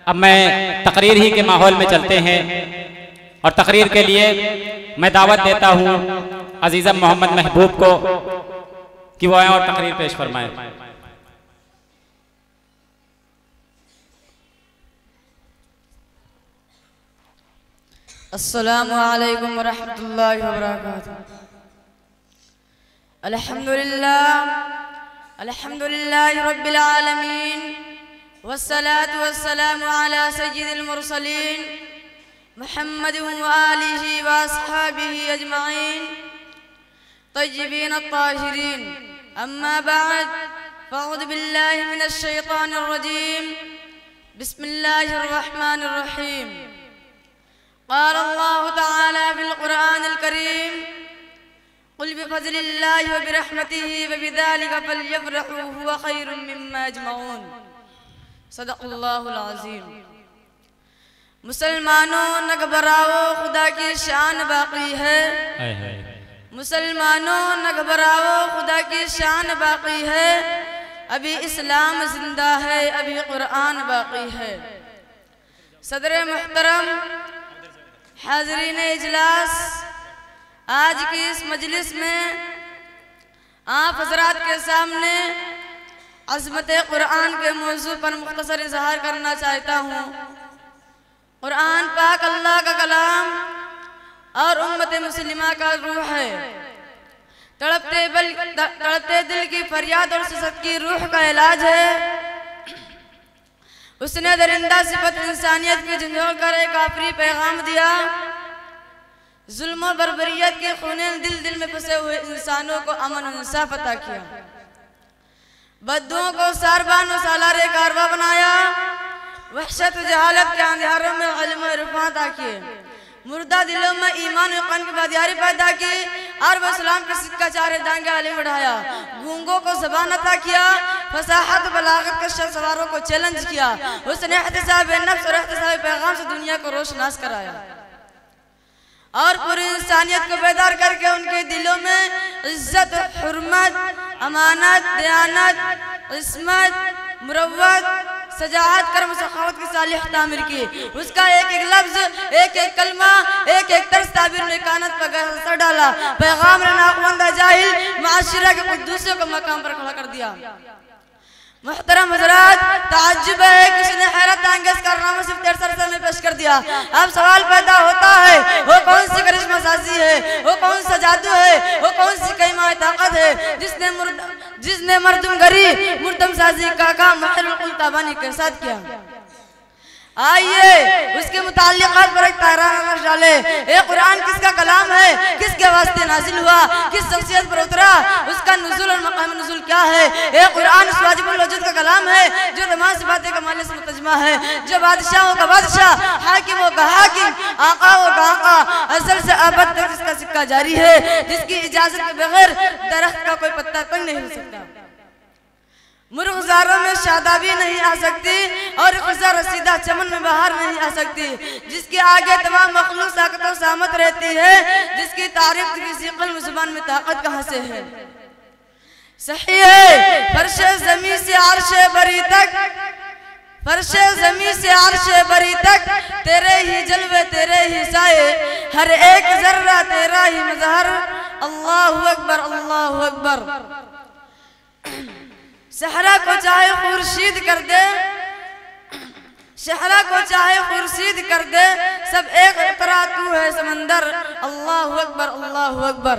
अब मैं तकरीर ही के माहौल में चलते हैं, और तकरीर के लिए मैं दावत देता हूं अजीज़म मोहम्मद महबूब को कि वो आए और तकरीर पेश फरमाए। अस्सलामु अलैकुम व रहमतुल्लाहि व बरकातुहू। अल्हम्दुलिल्लाहि रब्बिल आलमीन, वस्सलातु वस्सलामु अला सय्यिदिल मुरसलीन मुहम्मद व आलिहि व अस्हाबिहि अजमाइन तय्यिबीन अत्ताहिरीन। अम्मा बाद, फ़अऊज़ु बिल्लाहि मिनश शैतानिर रजीम। बिस्मिल्लाहिर रहमानिर रहीम। क़ाल अल्लाहु तआला फ़िल क़ुरआनिल करीम, क़ुल बिफ़ज़लिल्लाहि व बिरहमतिहि व बिज़ालिका फ़ल्यफ़रहू हुवा ख़ैरुम मिम्मा यजमऊन। सदक़ल्लाहुल अज़ीम। मुसलमानों न घबराओ, खुदा की शान बाकी है। मुसलमानों न घबराओ, खुदा की शान बाकी है। अभी इस्लाम जिंदा है, अभी कुरान बाकी है। सदर मुहतरम, हाज़रीन इजलास, आज की इस मजलिस में आप हजरात के सामने अज़मत कुरान के मौजू पर मुख्तसर इजहार करना चाहता हूँ। कुरान पाक अल्लाह का कलाम और उम्मत मुस्लिमा का रूह है। तड़पते दिल की फरियाद और ससत की रूह का इलाज है। उसने दरिंदा सिफत इंसानियत की झंझोड़ कर एक आखिरी पैगाम दिया। जुल्म और बर्बरियत के खूने दिल दिल में फंसे हुए इंसानों को अमन और इंसाफ अता किया। बद्दुओं को सारबान और सालारे कारवा बनाया। वहशत जहालत के अंधियारों में इल्म और इरफान अता किए। मुर्दा दिलों में ईमान और क़ुरान की बादियारी पैदा की और वसलाम के सिक्का चारे दांगे आले बढ़ाया। गूंगों को ज़बान अता किया। फसाहत बलागत के सवारों को चैलेंज किया। उसने एहतिसाब नफ्स और एहतिसाब पैगाम से दुनिया को रोशनास कराया और पूरी इंसानियत को बेदार करके उनके दिलों में इज्जत, हुर्मत, अमानत, दयानत, इस्मत, मुरव्वत, सजाहत, कर्म, सखावत की सालिह तामीर की। उसका एक एक लफ्ज, एक एक कलमा, एक एक तर्ज ताबीर ने कानत पर असर डाला। पैगाम ने नाखुंदा जाहिल माशरा के कुछ दूसरे को मकाम पर खड़ा कर दिया। मुहतरम हज़रात, ताज्जुब है कि उसने हैरत अंगेज कारनामा सिर्फ 63 में पेश कर दिया। अब सवाल पैदा होता है, वो कौन सी करिश्मा साजी है, वो कौन सा जादू है, वो कौन सी कईमा ताकत है जिसने मर्दमगरी, मुर्दम साजी का काम महरुल कुल्ताबानी के साथ किया। आइए उसके मुताल्लिक़ात पर एक ताराना डाले। ये कुरान किसका कलाम है, किसके वास्ते नाजिल हुआ, किस शख्सियत पर उतरा, उसका नुज़ूल और मक़ाम नुज़ूल क्या है। ये कुरान उस वाजिबुल वजूद का कलाम है जो तमाम सिफ़ात कमाल से मुतजमा है, जो बादशाहों का बादशाह, हाकिमों का हाकिम, आकाओं का आका, अज़ल से अबद तक जिसका सिक्का जारी है, जिसकी इजाज़त के बगैर दरख्त का कोई पत्ता तक नहीं हिल सकता। मुर्ग़ारों में शादाबी नहीं आ सकती और खुशा रसीदा चमन में बाहर नहीं आ सकती, जिसके आगे तमाम मखलूक ताकत और सामत रहती है, जिसकी तारीफ किसी क़ल्ब ज़ुबान में ताकत कहाँ से है। सही है फर्शे ज़मीं से अर्शे बरी तक, फर्शे ज़मीं से अर्शे बरी तक तेरे ही जलवे, तेरे ही साए, हर एक जर्रा तेरा ही मज़हर। अल्लाहु अकबर, अल्लाहु अकबर। सहरा को चाहे खुर्शीद कर दे, शहरा को चाहे खुर्शीद कर दे, सब एक तरह तू है समंदर। अल्लाहु अकबर, अल्लाहु अकबर।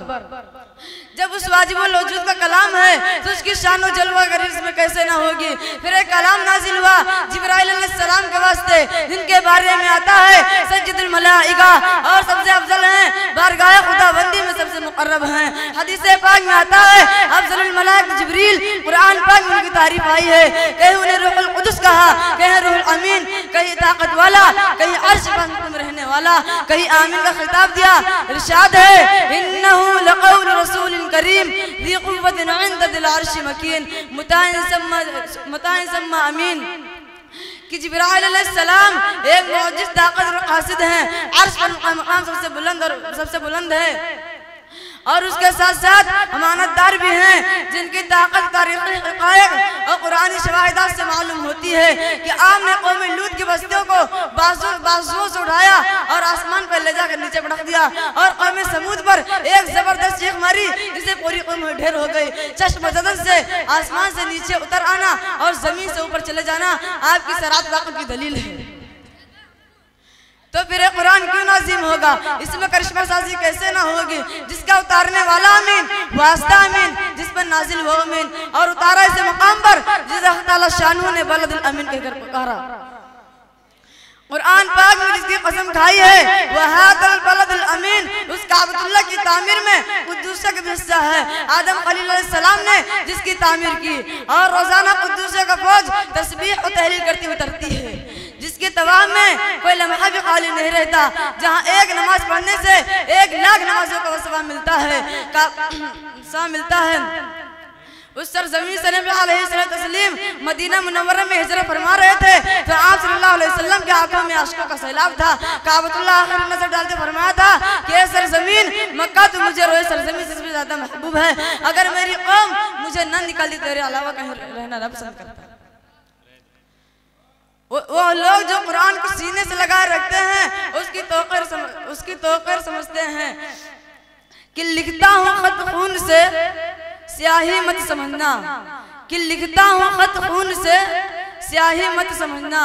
जब उस वाजिबुल वजूद का कलाम है तो उसकी शान और जलवा गरीज में कैसे ना होगी। फिर एक कलाम नाजिल हुआ जिब्राइल अलैहिस्सलाम के वास्ते, जिनके बारे में आता है सज्जदुल मलाइका और सबसे अफजल हैं, बारगाह खुदाबंदी में सबसे मुकर्रब हैं। हदीस पाक में आता है अफजलुल मलाइक जिब्रील। कुरान पाक में उनकी तारीफ आई है, कहीं उन्हें रूहुल कुदस कहा, कहीं रूहुल अमीन, कहीं ताकत वाला, कहीं अर्श पर हुक्म रहने वाला, कहीं आमीन का खिताब दिया। इरशाद है इन्नहु लक़ौल रसूल करीम ज़ी क़ुव्वतिन इंद ज़िल अर्श मकीन मुताइन सम्मा अमीन। कि जिब्राइल अलैहिस्सलाम एक मौजिज़ ताकत और कासिद हैं, अर्श पर मकाम सबसे बुलंद है और उसके साथ साथ अमानतदार भी हैं, जिनकी ताकत तारीख़ी हक़ाइक़ और कुरानी शवाहिदात से मालूम होती है कि आपने कौम लूत की बस्तियों को बाजुओं से उठाया और आसमान पर ले जाकर नीचे पटक दिया, और कौम समूद पर एक जबरदस्त चीख मारी जिससे पूरी कौम ढेर हो गई। चश्म-ए-ज़दन से आसमान से नीचे उतर आना और जमीन से ऊपर चले जाना आपकी सरात ताकत की दलील है। तो फिर कुरान क्यों नाज़िम होगा, इसमें करिश्मा साजी कैसे ना होगी। जिसका उतारने वाला अमीन, वास्ता अमीन, जिस पर नाजिल वो अमीन, और उतारा इसे मकाम पर जिसे अल्लाह ताला शानू ने बलदुल अमीन कहकर पुकारा। कुरान पाक में जिसकी कसम खाई है वह हादल बलदुल अमीन, उस काबतुल्लाह की तामीर में कुद्दूस का हिस्सा है। आदम खलील अलैहिस्सलाम ने जिसकी तामीर की, और रोजाना कुद्दूस का फौज तस्बीह और तहलील करती हुई उतरती है, जिसके तवाब में कोई लम्हा भी खाली नहीं रहता, जहाँ एक नमाज पढ़ने से 1 लाख नमाजों का सवाब मिलता है। उस सरजमीन से नबी अलैहिस्सलाम मदीना मुनव्वरा में हिजरत फरमा रहे थे तो आप सल्लल्लाहु अलैहि वसल्लम के आंखों में आशिकों का सैलाब था। काबतुल्लाह आखिर नजर डालते फरमाया था कि ये सरजमीन मक्का तो मुझे रोए सरजमीन से ज्यादा महबूब है, अगर मेरी कौम मुझे न निकाली तेरे अलावा कहीं रहना न पसंद करता। वो लोग जो कुरान को सीने से लगाए रखते हैं उसकी तौक़ीर समझते हैं कि लिखता हूँ खत खून से स्याही मत समझना, कि लिखता हूँ खत खून से स्याही मत समझना,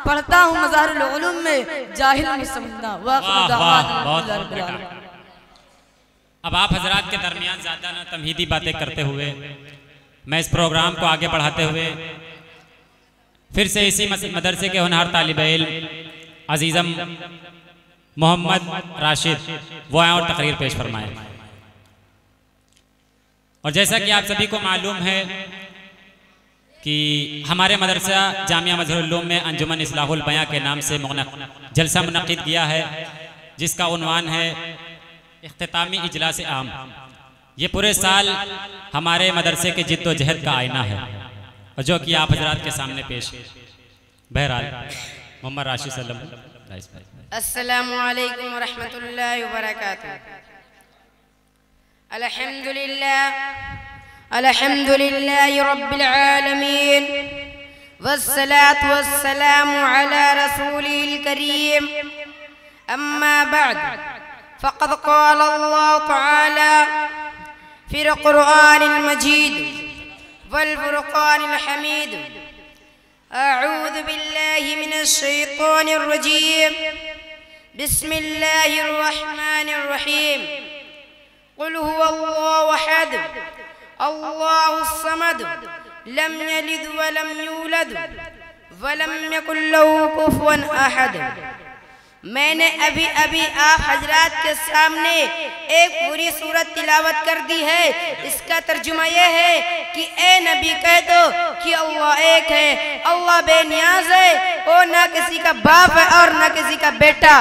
पढ़ता हूँ मज़ाहिरुल उलूम में जाहिल मत समझना। अब आप हजरात के दरमियान ज़्यादा ना तमहीदी बातें करते हुए मैं इस प्रोग्राम को आगे बढ़ाते हुए फिर से इसी मदरसे के होनहार तालिब इल्म अजीज़म मोहम्मद राशिद वो आए और तकरीर पेश फरमाए। और जैसा कि आप सभी को मालूम है कि हमारे मदरसा जामिया मज़हरुल उलूम में अंजुमन इस्लाहुल बयां के नाम से जलसा मुनक़िद किया है, जिसका उन्वान है इख्तितामी इजलास आम। ये पूरे साल हमारे मदरसे के जिद्दोजहद का आईना है और जो कि आप हजरात के सामने पेश है। बहरहाल मोहम्मद राशिद सल्लल्लाहु अस्सलामु अलैकुम व रहमतुल्लाहि व बरकातुहू। अल्हम्दुलिल्लाहि रब्बिल आलमीन वस्सलातु वस्सलामु अला रसूलिल करीम। अम्मा बअद फ़क़द क़ाल अल्लाहु तआला फ़िल क़ुरआनिल मजीद वल फ़ुरक़ानिल हमीद। अऊज़ु बिल्लाहि मिनश शैतानिर रजीम। बिस्मिल्लाहिर रहमानिर रहीम। क़ुल हुवल्लाहु अहद अल्लाहुस समद लम यलिद व लम यूलद व लम यकुल लहू कुफुवन अहद। मैंने अभी अभी आप हजरात के सामने एक पूरी सूरत तिलावत कर दी है। इसका तर्जुमा यह है कि ए नबी कह दो कि अल्लाह एक है, अल्लाह बेनियाज है, वो ना किसी का बाप है और ना किसी का बेटा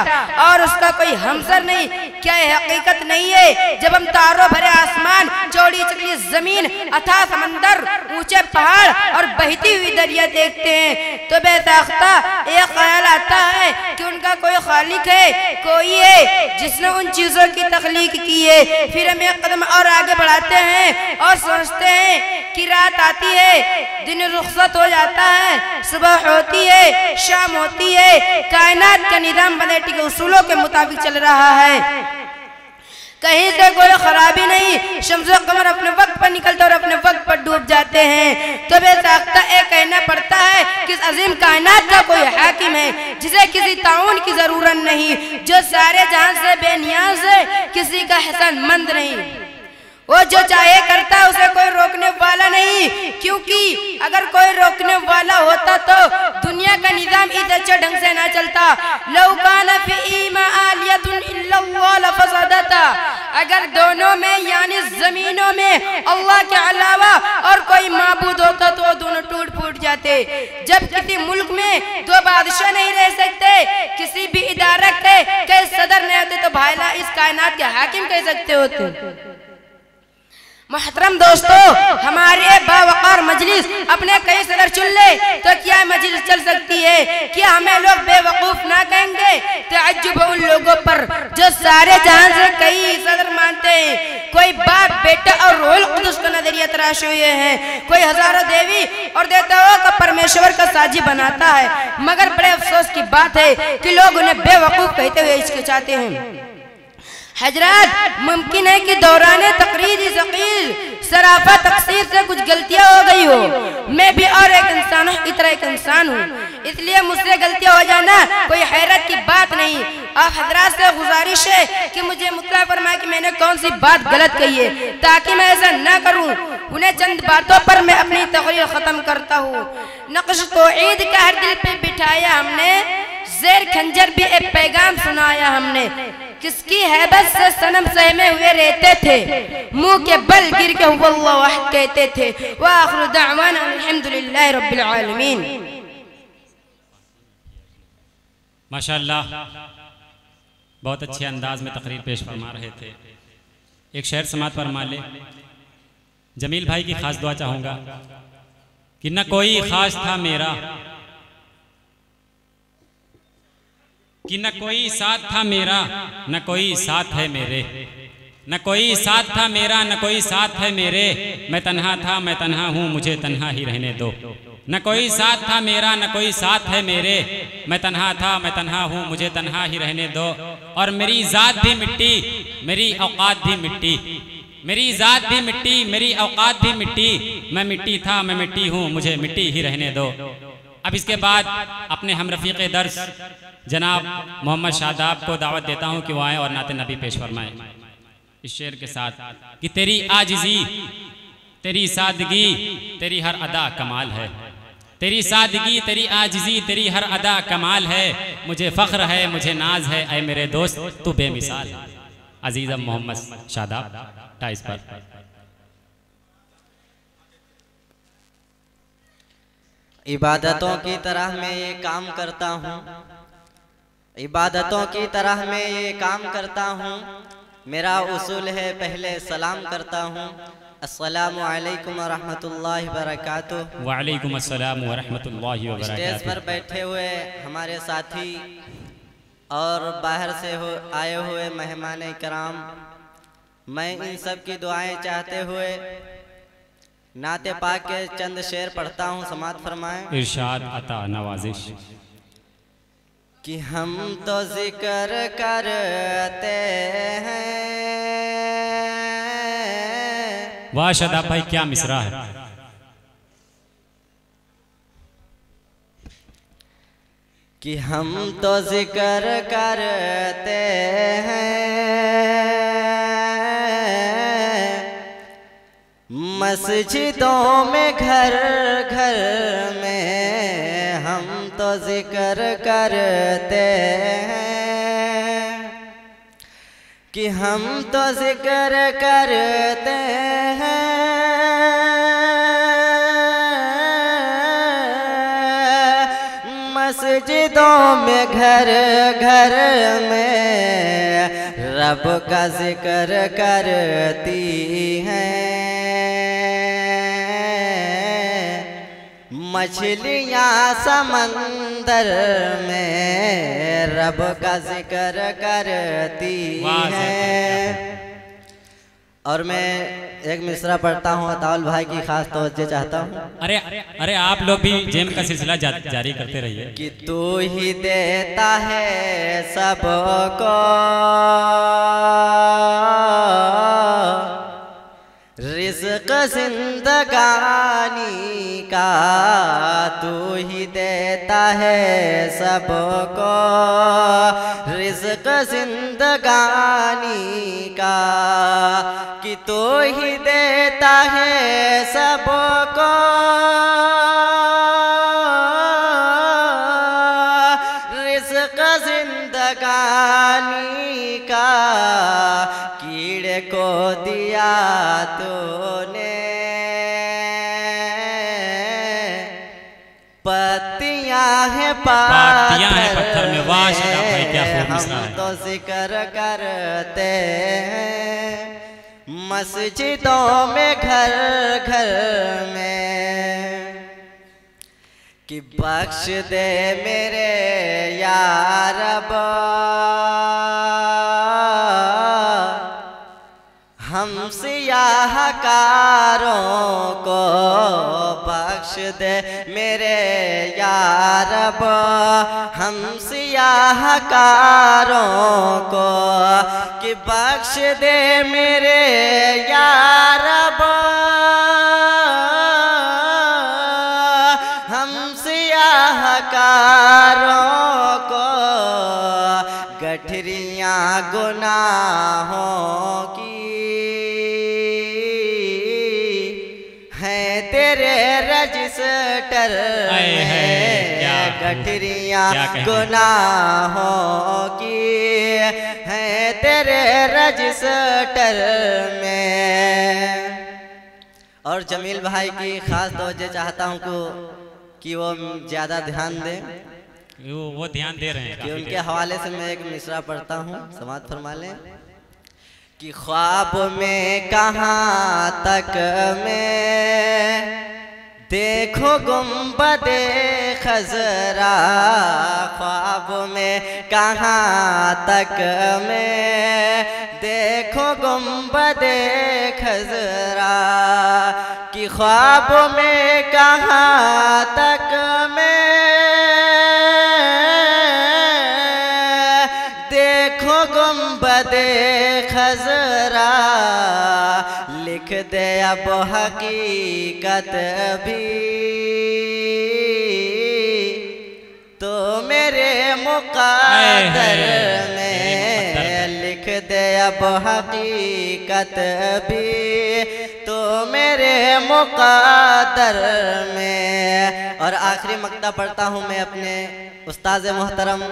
और उसका कोई हमसर नहीं। क्या यह हकीकत नहीं है? जब हम तारों भरे आसमान, चौड़ी चकली जमीन, अथाह समंदर, ऊंचे पहाड़ और बहती हुई दरिया देखते हैं तो बेसाख्ता एक ख्याल आता है कि उनका कोई खालिक है, कोई है जिसने उन चीजों की तख्लीक की है। फिर हम एक कदम और आगे बढ़ाते हैं और सोचते हैं कि रात आती है, दिन रुखसत हो जाता है, सुबह होती है, शाम होती है, कायनात का निज़ाम बनेटी के उसूलों के मुताबिक चल रहा है, कहीं से कोई खराबी नहीं। शम्स कमर अपने वक्त पर निकलते और अपने वक्त पर डूब जाते हैं। तो बेसाख्ता एक कहना पड़ता है कि इस अजीम कायनात का कोई हाकिम है जिसे किसी ताउन की जरूरत नहीं, जो सारे जहां से बेनियाज है, किसी का हसनमंद नहीं। वो जो चाहे करता है, उसे कोई रोकने वाला नहीं, क्योंकि अगर कोई रोकने वाला होता तो दुनिया का निजाम इस अच्छे ढंग से ना चलता। लौ काना फीमा आलियतुन इल्लल्लाह लफसदता। अगर दोनों में यानी जमीनों में अल्लाह के अलावा और कोई माबूद होता तो दोनों टूट फूट जाते। जब किसी मुल्क में दो बादशाह नहीं रह सकते, किसी भी इदारा के कई सदर नहीं होते, तो भाईला इस कायनात के हाकिम कह सकते होते। मोहतरम दोस्तों, हमारे बावकार मजलिस अपने कई सदर चुन ले तो क्या मजलिस चल सकती है? क्या हमें लोग बेवकूफ ना कहेंगे? तअज्जुब उन लोगों पर जो सारे जहां से कई सदर मानते हैं। कोई बाप, बेटा और रूहुल कुद्दुस का नजरिया तराशे हुए हैं, कोई हजारों देवी और देवताओं का परमेश्वर का साजी बनाता है। मगर बड़े अफसोस की बात है कि लोग उन्हें बेवकूफ कहते हुए हिचकिचाते हैं। हजरात, मुमकिन है कि दौराने तकरीर सराफा तकसीर से कुछ गलतियां हो गई हो। मैं भी और एक इंसान हूँ, इतना एक इंसान हूँ, इसलिए मुझसे गलतियां हो जाना कोई हैरत की बात नहीं। आप हजरात से गुजारिश है कि मुझे मुतला फरमाए कि मैंने कौन सी बात गलत कही है, ताकि मैं ऐसा ना करूँ। उन्हें चंद बातों पर मैं अपनी तकरीर खत्म करता हूँ। नक्श तौहीद का हर दिल पे बिठाया हमने, जेर खंजर भी एक पैगाम सुनाया हमने। किसकी हैबत से सनम सहमे हुए रहते थे, मुंह के बल गिर के वल्लाहु अहद कहते थे। व आखिरु दअवाना अल्हम्दुलिल्लाहि रब्बिल आलमीन। माशाअल्लाह, बहुत अच्छे अंदाज में तकरीर पेश फरमा रहे थे। एक शेर समात फरमा ले। जमील भाई की खास दुआ चाहूंगा कि न कोई खास था मेरा, कि न कोई साथ था मेरा, न कोई साथ है मेरे, न कोई साथ था मेरा, न कोई साथ है मेरे। मैं तन्हा था, मैं तन्हा हूँ, मुझे तन्हा ही रहने दो। न कोई साथ था मेरा, न कोई साथ है मेरे। मैं तन्हा था, मैं तन्हा हूँ, मुझे तन्हा ही रहने दो। और मेरी ज़ात भी मिट्टी, मेरी औकात भी मिट्टी, मेरी ज़ात भी मिट्टी, मेरी औकात भी मिट्टी। मैं मिट्टी था, मैं मिट्टी हूँ, मुझे मिट्टी ही रहने दो। अब इसके बाद अपने हम रफ़ीक़ दर्स जनाब मोहम्मद शादाब को दावत देता हूँ कि वो आए और नाते नबी पेश फरमाएं। इस शेर के साथ कि तेरी आजिज़ी, तेरी सादगी, तेरी हर अदा कमाल है। तेरी सादगी, तेरी आजिज़ी, तेरी हर अदा कमाल है। मुझे फ़ख्र है, मुझे नाज है, ऐ मेरे दोस्त तू बेमिसाल। अजीज़म मोहम्मद शादाब टाइस पर। इबादतों की तरह मैं ये काम करता हूँ, इबादतों की तरह मैं ये काम करता हूँ। मेरा उसूल है पहले सलाम करता हूँ। अस्सलामु अलैकुम व रहमतुल्लाहि व बरकातुहू। वालेकुम अस्सलाम व रहमतुल्लाहि व स्टेज बरकातुहू। पर बैठे हुए हमारे साथी और बाहर से आए हुए मेहमान इकराम, मैं इन सब की दुआएं चाहते हुए नाते पाक के चंद शेर पढ़ता हूँ, समात फरमाएं। इरशाद अता नवाजिश। कि हम तो जिक्र करते हैं। वाह शादाब भाई, क्या मिसरा है। कि हम तो जिक्र करते हैं मस्जिदों में, घर घर में हम तो जिक्र करते हैं। कि हम तो जिक्र करते हैं मस्जिदों में, घर घर में रब का जिक्र करती हैं। मछलियाँ समंदर में रब का जिक्र करती हैं। और मैं एक मिसरा पढ़ता हूँ, अताउल भाई की खास तवज्जो चाहता हूँ। अरे अरे आप लोग भी जेम का सिलसिला जारी करते रहिए। कि तू ही देता है सबको रिज़्क़ जिंदगानी का, तू ही देता है सबको रिज़्क़ जिंदगानी का। कि तू ही देता है सबको रिज़्क़ जिंदगानी का। कीड़े को दिया तूने पत्तियां हैं पत्थर में। वाह शादाब भाई, क्या खूब मिसरा है। हम तो जिक्र करते हैं मस्जिदों में, घर घर में। कि बख्श दे मेरे या रब हम सियाहकारों को, बख्श दे मेरे या रब हम सियाहकारों को। कि बख्श दे मेरे या रब हम सियाहकारों को। गठरियाँ गुनाहों की हैं तेरे रजिस्टर में। गठरियाँ गुनाहों की हैं तेरे रजिस्टर में। और जमील भाई की खास तवज्जो चाहता हूँ कि वो ज़्यादा ध्यान दें। वो ध्यान दे रहे हैं कि उनके हवाले से मैं एक मिसरा पढ़ता हूँ, समात फरमा लें। कि ख्वाब में कहाँ तक मैं देखो गुंबदे खजरा। ख्वाब में कहाँ तक मैं देखो गुंबदे खजरा। कि ख्वाब में कहाँ तक मैं देखो गुंबदे खजरा। लिख दे अब हकीकत भी तो मेरे मुक़द्दर में। लिख दे अब हकीकत भी तो मेरे मुक़द्दर में। और आखिरी मक्ता पढ़ता हूँ मैं अपने उस्ताद मोहतरम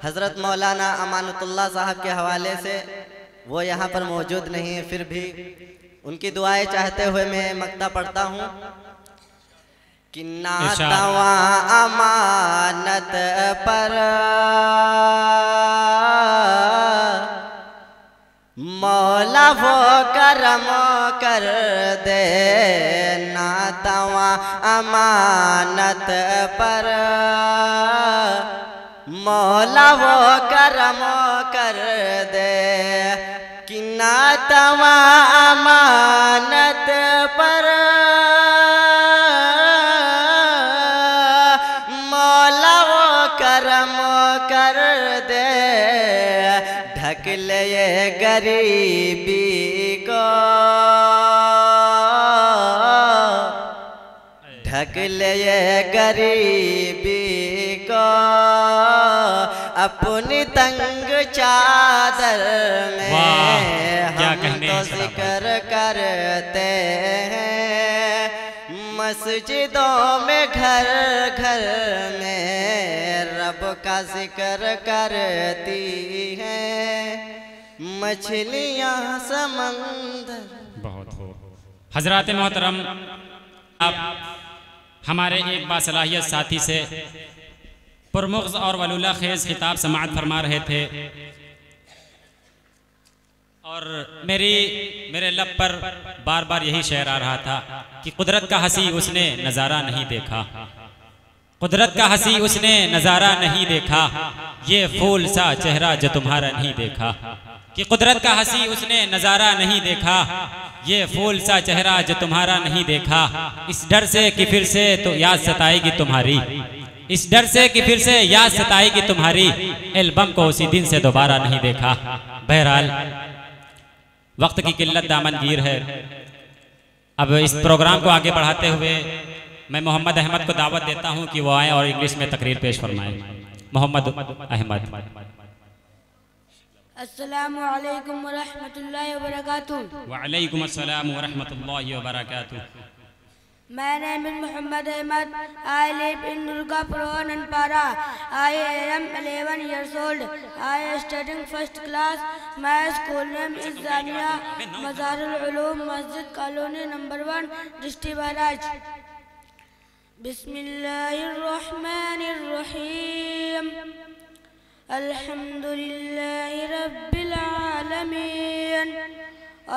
हज़रत मौलाना अमानतुल्लाह साहब के हवाले से। वो यहाँ पर मौजूद नहीं है, फिर भी उनकी दुआएं चाहते हुए मैं मक्ता पढ़ता हूँ कि ना तवा अमानत पर मौला वो करम कर दे, ना तवा अमानत पर मौला वो करम कर दे, कि ना तवा अमानत पर मौला वो करम कर दे, ढक ले ये गरीबी को, ढक ले ये गरीबी को अपनी तंग चादर में। हम तो जिक्र करते हैं मस्जिदों में, घर घर में रब का जिक्र करती हैं मछलियाँ समंदर। बहुत हो हजरात मोहतरम, आप हमारे एक बासलाहियत साथी से पुरमुग़्ज़ और वलूला खेज़ खिताब समाअत फरमा रहे थे, और मेरे लब पर बार बार यही शेर आ रहा था कि कुदरत का हंसी उसने नज़ारा नहीं देखा, कुदरत का हंसी उसने नज़ारा नहीं देखा, ये फूल सा चेहरा जो तुम्हारा नहीं देखा। कि कुदरत का हंसी उसने नज़ारा नहीं देखा, ये फूल सा चेहरा जो तुम्हारा नहीं देखा, इस डर से कि फिर से तो याद सताएगी तुम्हारी, इस डर से कि फिर से याद सताएगी तुम्हारी, एल्बम को उसी दिन से दोबारा नहीं देखा। बहरहाल वक्त की किल्लत दामनगीर है। अब इस प्रोग्राम को आगे बढ़ाते हुए मैं मोहम्मद अहमद को दावत देता हूं कि वो आए और इंग्लिश में तकरीर पेश फरमाएं। मोहम्मद अहमद। अस्सलामु अलैकुम व रहमतुल्लाहि व बरकातुहू। व अलैकुम अस्सलाम व रहमतुल्लाहि व बरकातुहू। My name is Muhammad Ahmad. I live in Durgapur, Anpara. I am 11 years old. I am studying first class. My school name is Zania Mazarul Ulum Masjid Colony number 1, District Baraj. Bismillahir Rahmanir Rahim. Alhamdulillahi Rabbil Alamin.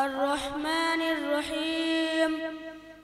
Ar-Rahmanir Rahim.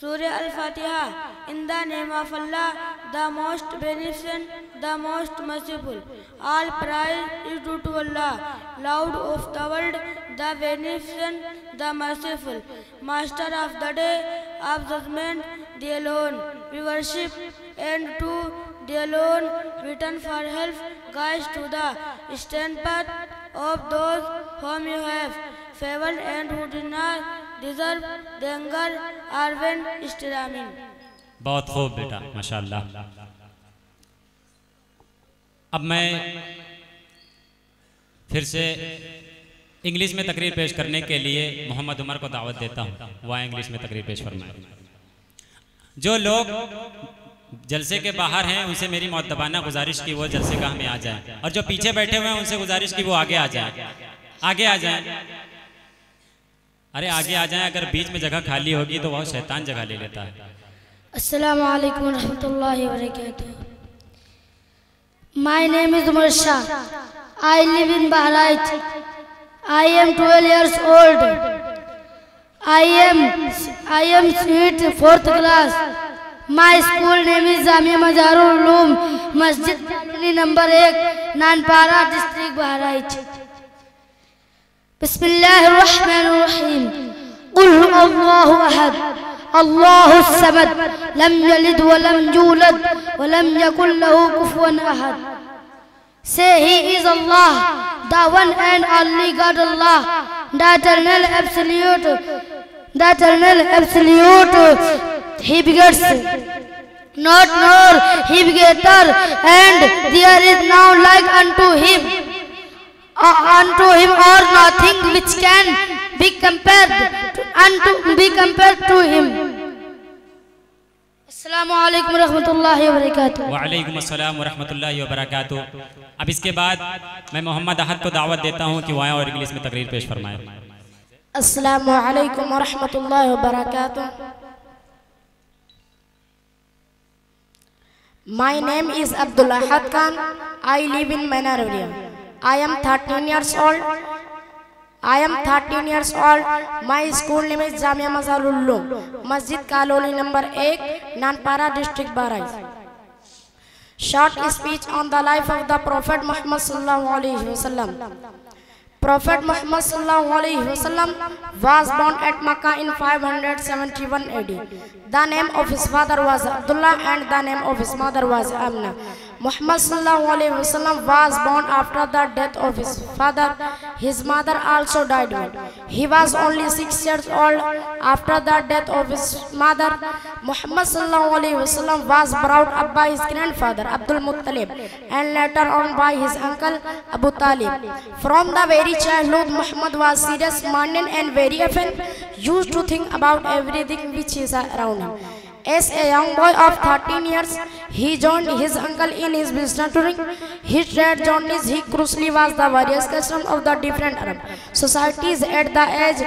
Surah Al-Fatiha. In the name of Allah, the most beneficent, the most merciful. All praise is due to Allah, Lord of the world, the beneficent, the merciful, Master of the day of judgment, the alone we worship, and to the alone we turn for help, guides to the stand path of those whom you have favored and who did not deserve the anger or when istiramin. बहुत खूब बेटा, माशाअल्लाह। अब मैं फिर से English में तकरीर पेश करने के लिए मोहम्मद उमर को दावत देता हूँ, वह इंग्लिश में तकरीर पेश फरमाएं। जो लोग जलसे के बाहर हैं उनसे मेरी मुअद्दबाना गुजारिश की वो जलसे गाह में आ जाएं, और जो पीछे बैठे हुए हैं उनसे गुजारिश की वो आगे आ जाएं, आगे आ जाएं। अरे आगे आ जाएं, अगर बीच में जगह खाली होगी तो वह शैतान जगह ले लेता है। अस्सलामु अलैकुम व रहमतुल्लाहि व बरकातुहू। My name is Umar Shah. I live in Bahrain. I am 12 years old. I am sweet 4th class. My school name is Jamia Mazarul Ulum Masjid Colony number 1, Nanpara district Bahrain. Bismillahir Rahmanir Rahim. Qul huwallahu ahad. अल्लाहुस समद लम यलिद व लम यूलद व lump यकुल लहू कुफुवन अहद। Say He is Allah, the one and only God Allah, the eternal absolute. He begets not, nor He begetter, and there is now like unto Him or nothing which can be compared to Him. अस्सलामु अलैकुम रहमतुल्लाहि व बरकातुहू। वालेकुम अस्सलाम व रहमतुल्लाहि व बरकातुहू। अब इसके बाद मैं मोहम्मद अहद को दावत देता हूँ कि वो आए और इंग्लिश में तकरीर पेश फरमाए। अस्सलामु अलैकुम व रहमतुल्लाहि व बरकातुहू। My name is Abdul Ahad Khan. I live in Manaruriya. I am 13 years old. My school name is Jamia Mazharul Uloom, Masjid Kaloli number 8, Nanpara district, Bahrain. Short speech on the life of the Prophet Muhammad sallallahu alaihi wasallam. Prophet Muhammad sallallahu alaihi wasallam was born at Makkah in 571 AD. The name of his father was Abdullah and the name of his mother was Amna. Muhammad sallallahu alaihi wasallam was born after the death of his father. His mother also died when he was only 6 years old. After the death of his mother, Muhammad sallallahu alaihi wasallam was brought up by his grandfather Abdul Muttalib and later on by his uncle Abu Talib. From the very childhood, Muhammad was serious-minded and very often used to think about everything which is around him. As a young boy of 13 years, he joined his uncle in his business touring. His trade journeys, he crucially was the various customs of the different Arab societies. At the age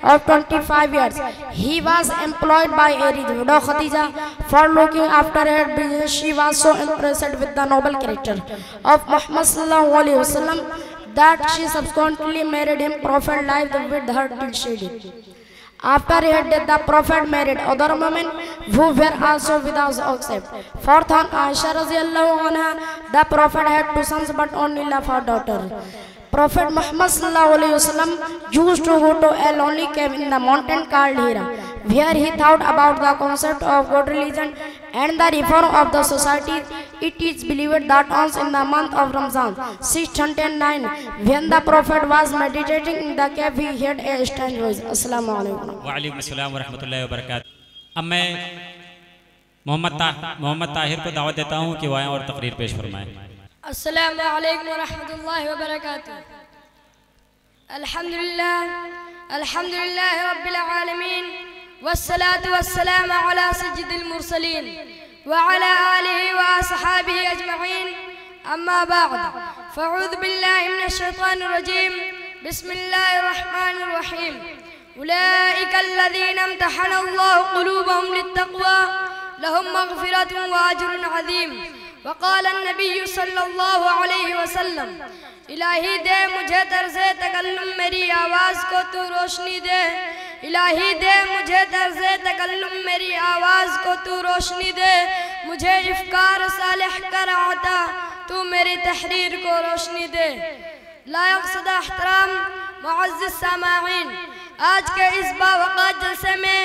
of 25 years, he was employed by a rich widow Khadija for looking after her business. She was so impressed with the noble character of Muhammad sallallahu alaihi wasallam that she subsequently married him. Prophet lived with her till she died. After her death, the Prophet married other women who were also without except. Fourth on Aisha radiallahu anha, the Prophet had 2 sons but only left her daughter. Prophet Muhammad sallallahu alaihi wasallam used to go to a lonely cave in the mountain called Hira, where he thought about the concept of God, religion and the reform of the society. It is believed that once in the month of Ramzan 609, when the Prophet was meditating in the cave, he heard a strange voice. Assalamu alaikum. Wa alaikum assalam wa rahmatullahi wa barakatuh. अब मैं मोहम्मद ताहिर को दावत देता हूँ कि वो आए और तकरीर पेश फरमाएं। अस्सलामु अलैकुम व रहमतुल्लाहि व बरकातुहू। अल्हम्दुलिल्लाह रब्बिल आलमीन वस्सलातु वस्सलामु अला सय्यिदिल मुरसलीन व अला आलिहि व अस्हाबिहि अजमईन। अम्मा बाद फअऊज़ु बिल्लाहि मिनश शैतानिर रजीम। बिस्मिल्लाहिर रहमानिर रहीम। उलाइकल्लज़ीना इम्तहनल्लाहु क़ुलूबहुम लित्तक़वा लहुम मग़फ़िरतुन व अज्रुन अज़ीम। वक़ाल नबी सल्लल्लाहु अलैहि वसल्लम, इलाही दे मुझे तर्ज़े तकल्लुम मेरी आवाज़ को तू रोशनी दे। इलाही दे मुझे तर्ज़े तकल्लुम मेरी आवाज़ को तू रोशनी दे। मुझे इफ़कार सालिह कर आता तू मेरी तहरीर को रोशनी दे। लायक सदा एहतराम मुअज़्ज़िज़ सामाईन, आज के इस बावक़ात जलसे में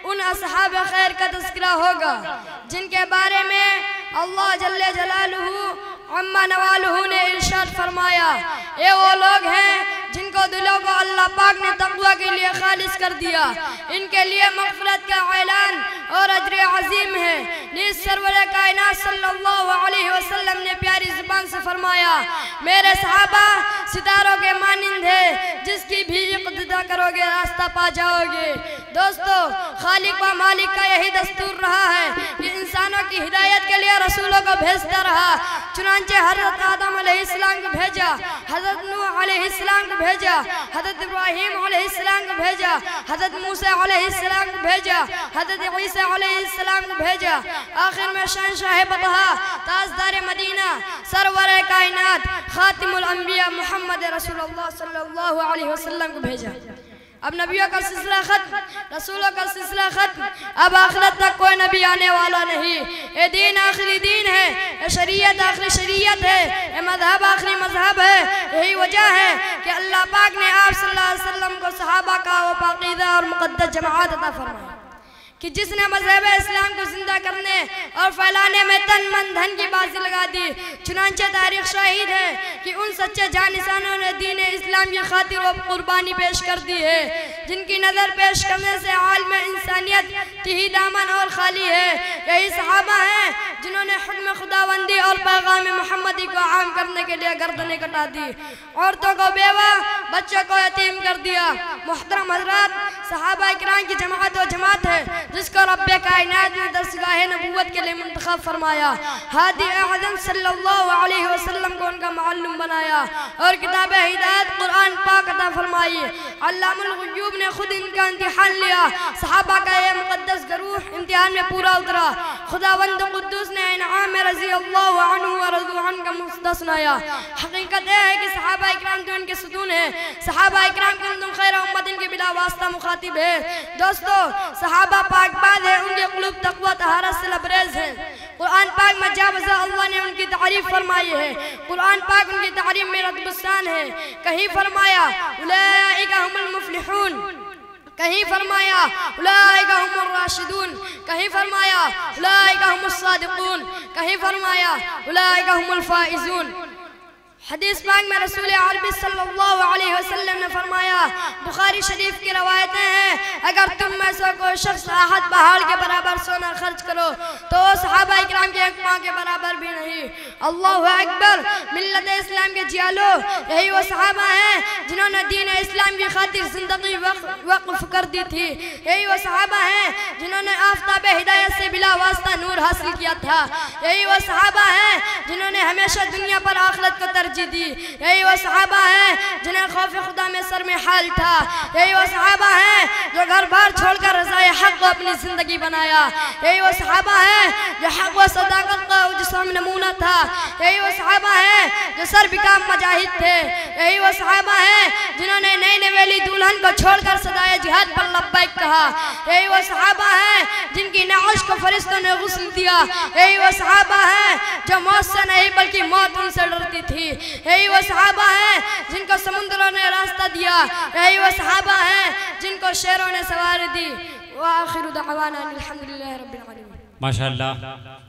उन असहाब खैर का तज़किरा होगा जिनके बारे में अल्लाह जल्ले जलालुहु अम्मा नवालुहु ने इरशाद फरमाया, ये वो लोग हैं जिनको दिलों को अल्लाह पाक ने तक़वा के लिए खालिस कर दिया। इनके लिए मग़फ़िरत का ऐलान और अज्र अज़ीम है। नीज़ सरवर कायनात सल्लल्लाहु अलैहि वसल्लम ने प्यारी ज़ुबान से फरमाया, मेरे सहाबा सितारों के मानिंद है, जिसकी भी इक़्तिदा करोगे रास्ता पा जाओगे। दोस्तों, खालिक व मालिक का यही दस्तूर रहा है कि इंसानों की हिदायत के लिए रसूलों को भेजता रहा। चुनांचे हज़रत आदम अलैहिस्सलाम को भेजा, हज़रत नूह अलैहिस्सलाम को भेजा, हज़रत इब्राहीम अलैहिस्सलाम को भेजा, हज़रत मूसा अलैहिस्सलाम को भेजा, हज़रत ईसा अलैहिस्सलाम को भेजा। आखिर में शहंशाह बतहा, ताजदार मदीना, सरवर कायनात, खातिमुल अंबिया मोहम्मद रसूलुल्लाह सल्लल्लाहु अलैहि वसल्लम को भेजा। अब नबियों का सिलसिला खत्म, रसूलों का सिलसिला खत्म। अब आखिरत तक कोई नबी आने वाला नहीं। ये दीन आखिरी दीन है, ये शरीयत आखिरी शरीयत है, ये मजहब आखिरी मजहब है। यही वजह है कि अल्लाह पाक ने आप सल्लल्लाहु अलैहि वसल्लम को सहाबा का वो पाकीज़ा और मुक़द्दस जमाअत अता फरमाई। कि जिसने मज़हब इस्लाम को जिंदा करने और फैलाने में तन मन धन की बाजी लगा दी। चुनांचे तारीख शाहिद है कि उन सच्चे जानिसानों ने दीन इस्लाम की खातिर वो कुर्बानी पेश कर दी है जिनकी नज़र पेश करने से आलम इंसानियत तिही दामन और खाली है। यही सहाबा हैं जिन्होंने हुक्म खुदाबंदी और पैगाम मोहम्मदी को आम करने के लिए गर्दनें कटा दी, औरतों को बेवा, बच्चों को यतीम कर दिया। मोहतरम हज़रात, सहाबा किराम की जमात व जमात है जिसको रब्बे कायनात ने दरसगाह नबूवत के लिए मुंतखब फरमाया, हादी आज़म सल्लल्लाहु अलैहि वसल्लम को उनका मालूम बनाया और किताब हिदायत कुरान पाक अता फरमाई। अल्लामुल गुयूब ने खुद इनका इम्तिहान लिया। सहाबा का ये मुक़द्दस गरूह इम्तिहान में पूरा उतरा। खुदावंद कुद्दूस ने इनाम में रज़ी अल्लाहु अन्हु व रज़ू अन्हु का मुफ्ता सुनाया। हकीकत यह है कि सहाबा इकराम तो इनके सुतून है। सहाबा इकराम कुंतुम खैर उम्मत इनके बिला वास्ता मुखातिब है। दोस्तों, सहाबा पाकबाज है, उनके क़ुलूब तक़वा तहारत से लबरेज है। कुरान पाक में जावज़ा अल्लाह ने उनकी तारीफ फरमाई है। कुरान पाक उनकी तारीफ में रद्दुस्सान है। कहीं फरमाया उलाइका हुमुल मुफ़्लिहून, कहीं फरमाया उलाइका हुमुर राशिदून, कहीं फरमाया उलाइका हुमुस सादिक़ून, कहीं फरमाया उलाइका हुमुल फाइज़ून। हदीस पाक में रसूल अरबी सल्लल्लाहु अलैहि वसल्लम ने फरमाया, बुखारी शरीफ की रवायतें हैं, अगर तुम में से कोई शख्स आहद पहाड़ के बराबर सोना खर्च करो तो सहाबा इकराम के एक पाँव के बराबर भी नहीं। अल्लाहु अकबर। मिल्लत इस्लाम के जियालो, यही वो सहाबा हैं जिन्होंने दीन इस्लाम की खातिर जिंदगी वक्फ कर दी थी। यही वो सहाबा हैं जिन्होंने आफताब हिदायत से बिला वास्ता नूर हासिल किया था। यही वो सहाबा हैं जिन्होंने हमेशा दुनिया पर आखिरत को तरजीह दी। यही वो सहाबा हैं जिन्हें खौफ खुदा में सर में हाल था। यही वो सहाबा हैं जो घर बार छोड़कर रज़ाए हक को अपनी जिंदगी बनाया। यही वो सहाबा हैं जो हक व सदाकत का जिस्म नमूना था। यही वो सहाबा हैं जो सर बिकाम मुजाहिद थे। यही वो सहाबा हैं जिन्होंने नई नवेली दुल्हन को छोड़कर सदाए जिहाद पर लब्बैक कहा। यही वो सहाबा हैं जिनकी नाश को फरिश्तों ने गुस्ल दिया। यही वो सहाबा हैं जो मौत से नहीं बल्कि मौत उनसे डरती थी। यही वो सहाबा हैं जिनको समुद्रों ने रास्ता दिया। यही वो सहाबा हैं जिनको शेरों ने सवारी दी। व आखिरु दअवाना अनिल हम्दुलिल्लाहि रब्बिल आलमीन। माशाअल्लाह।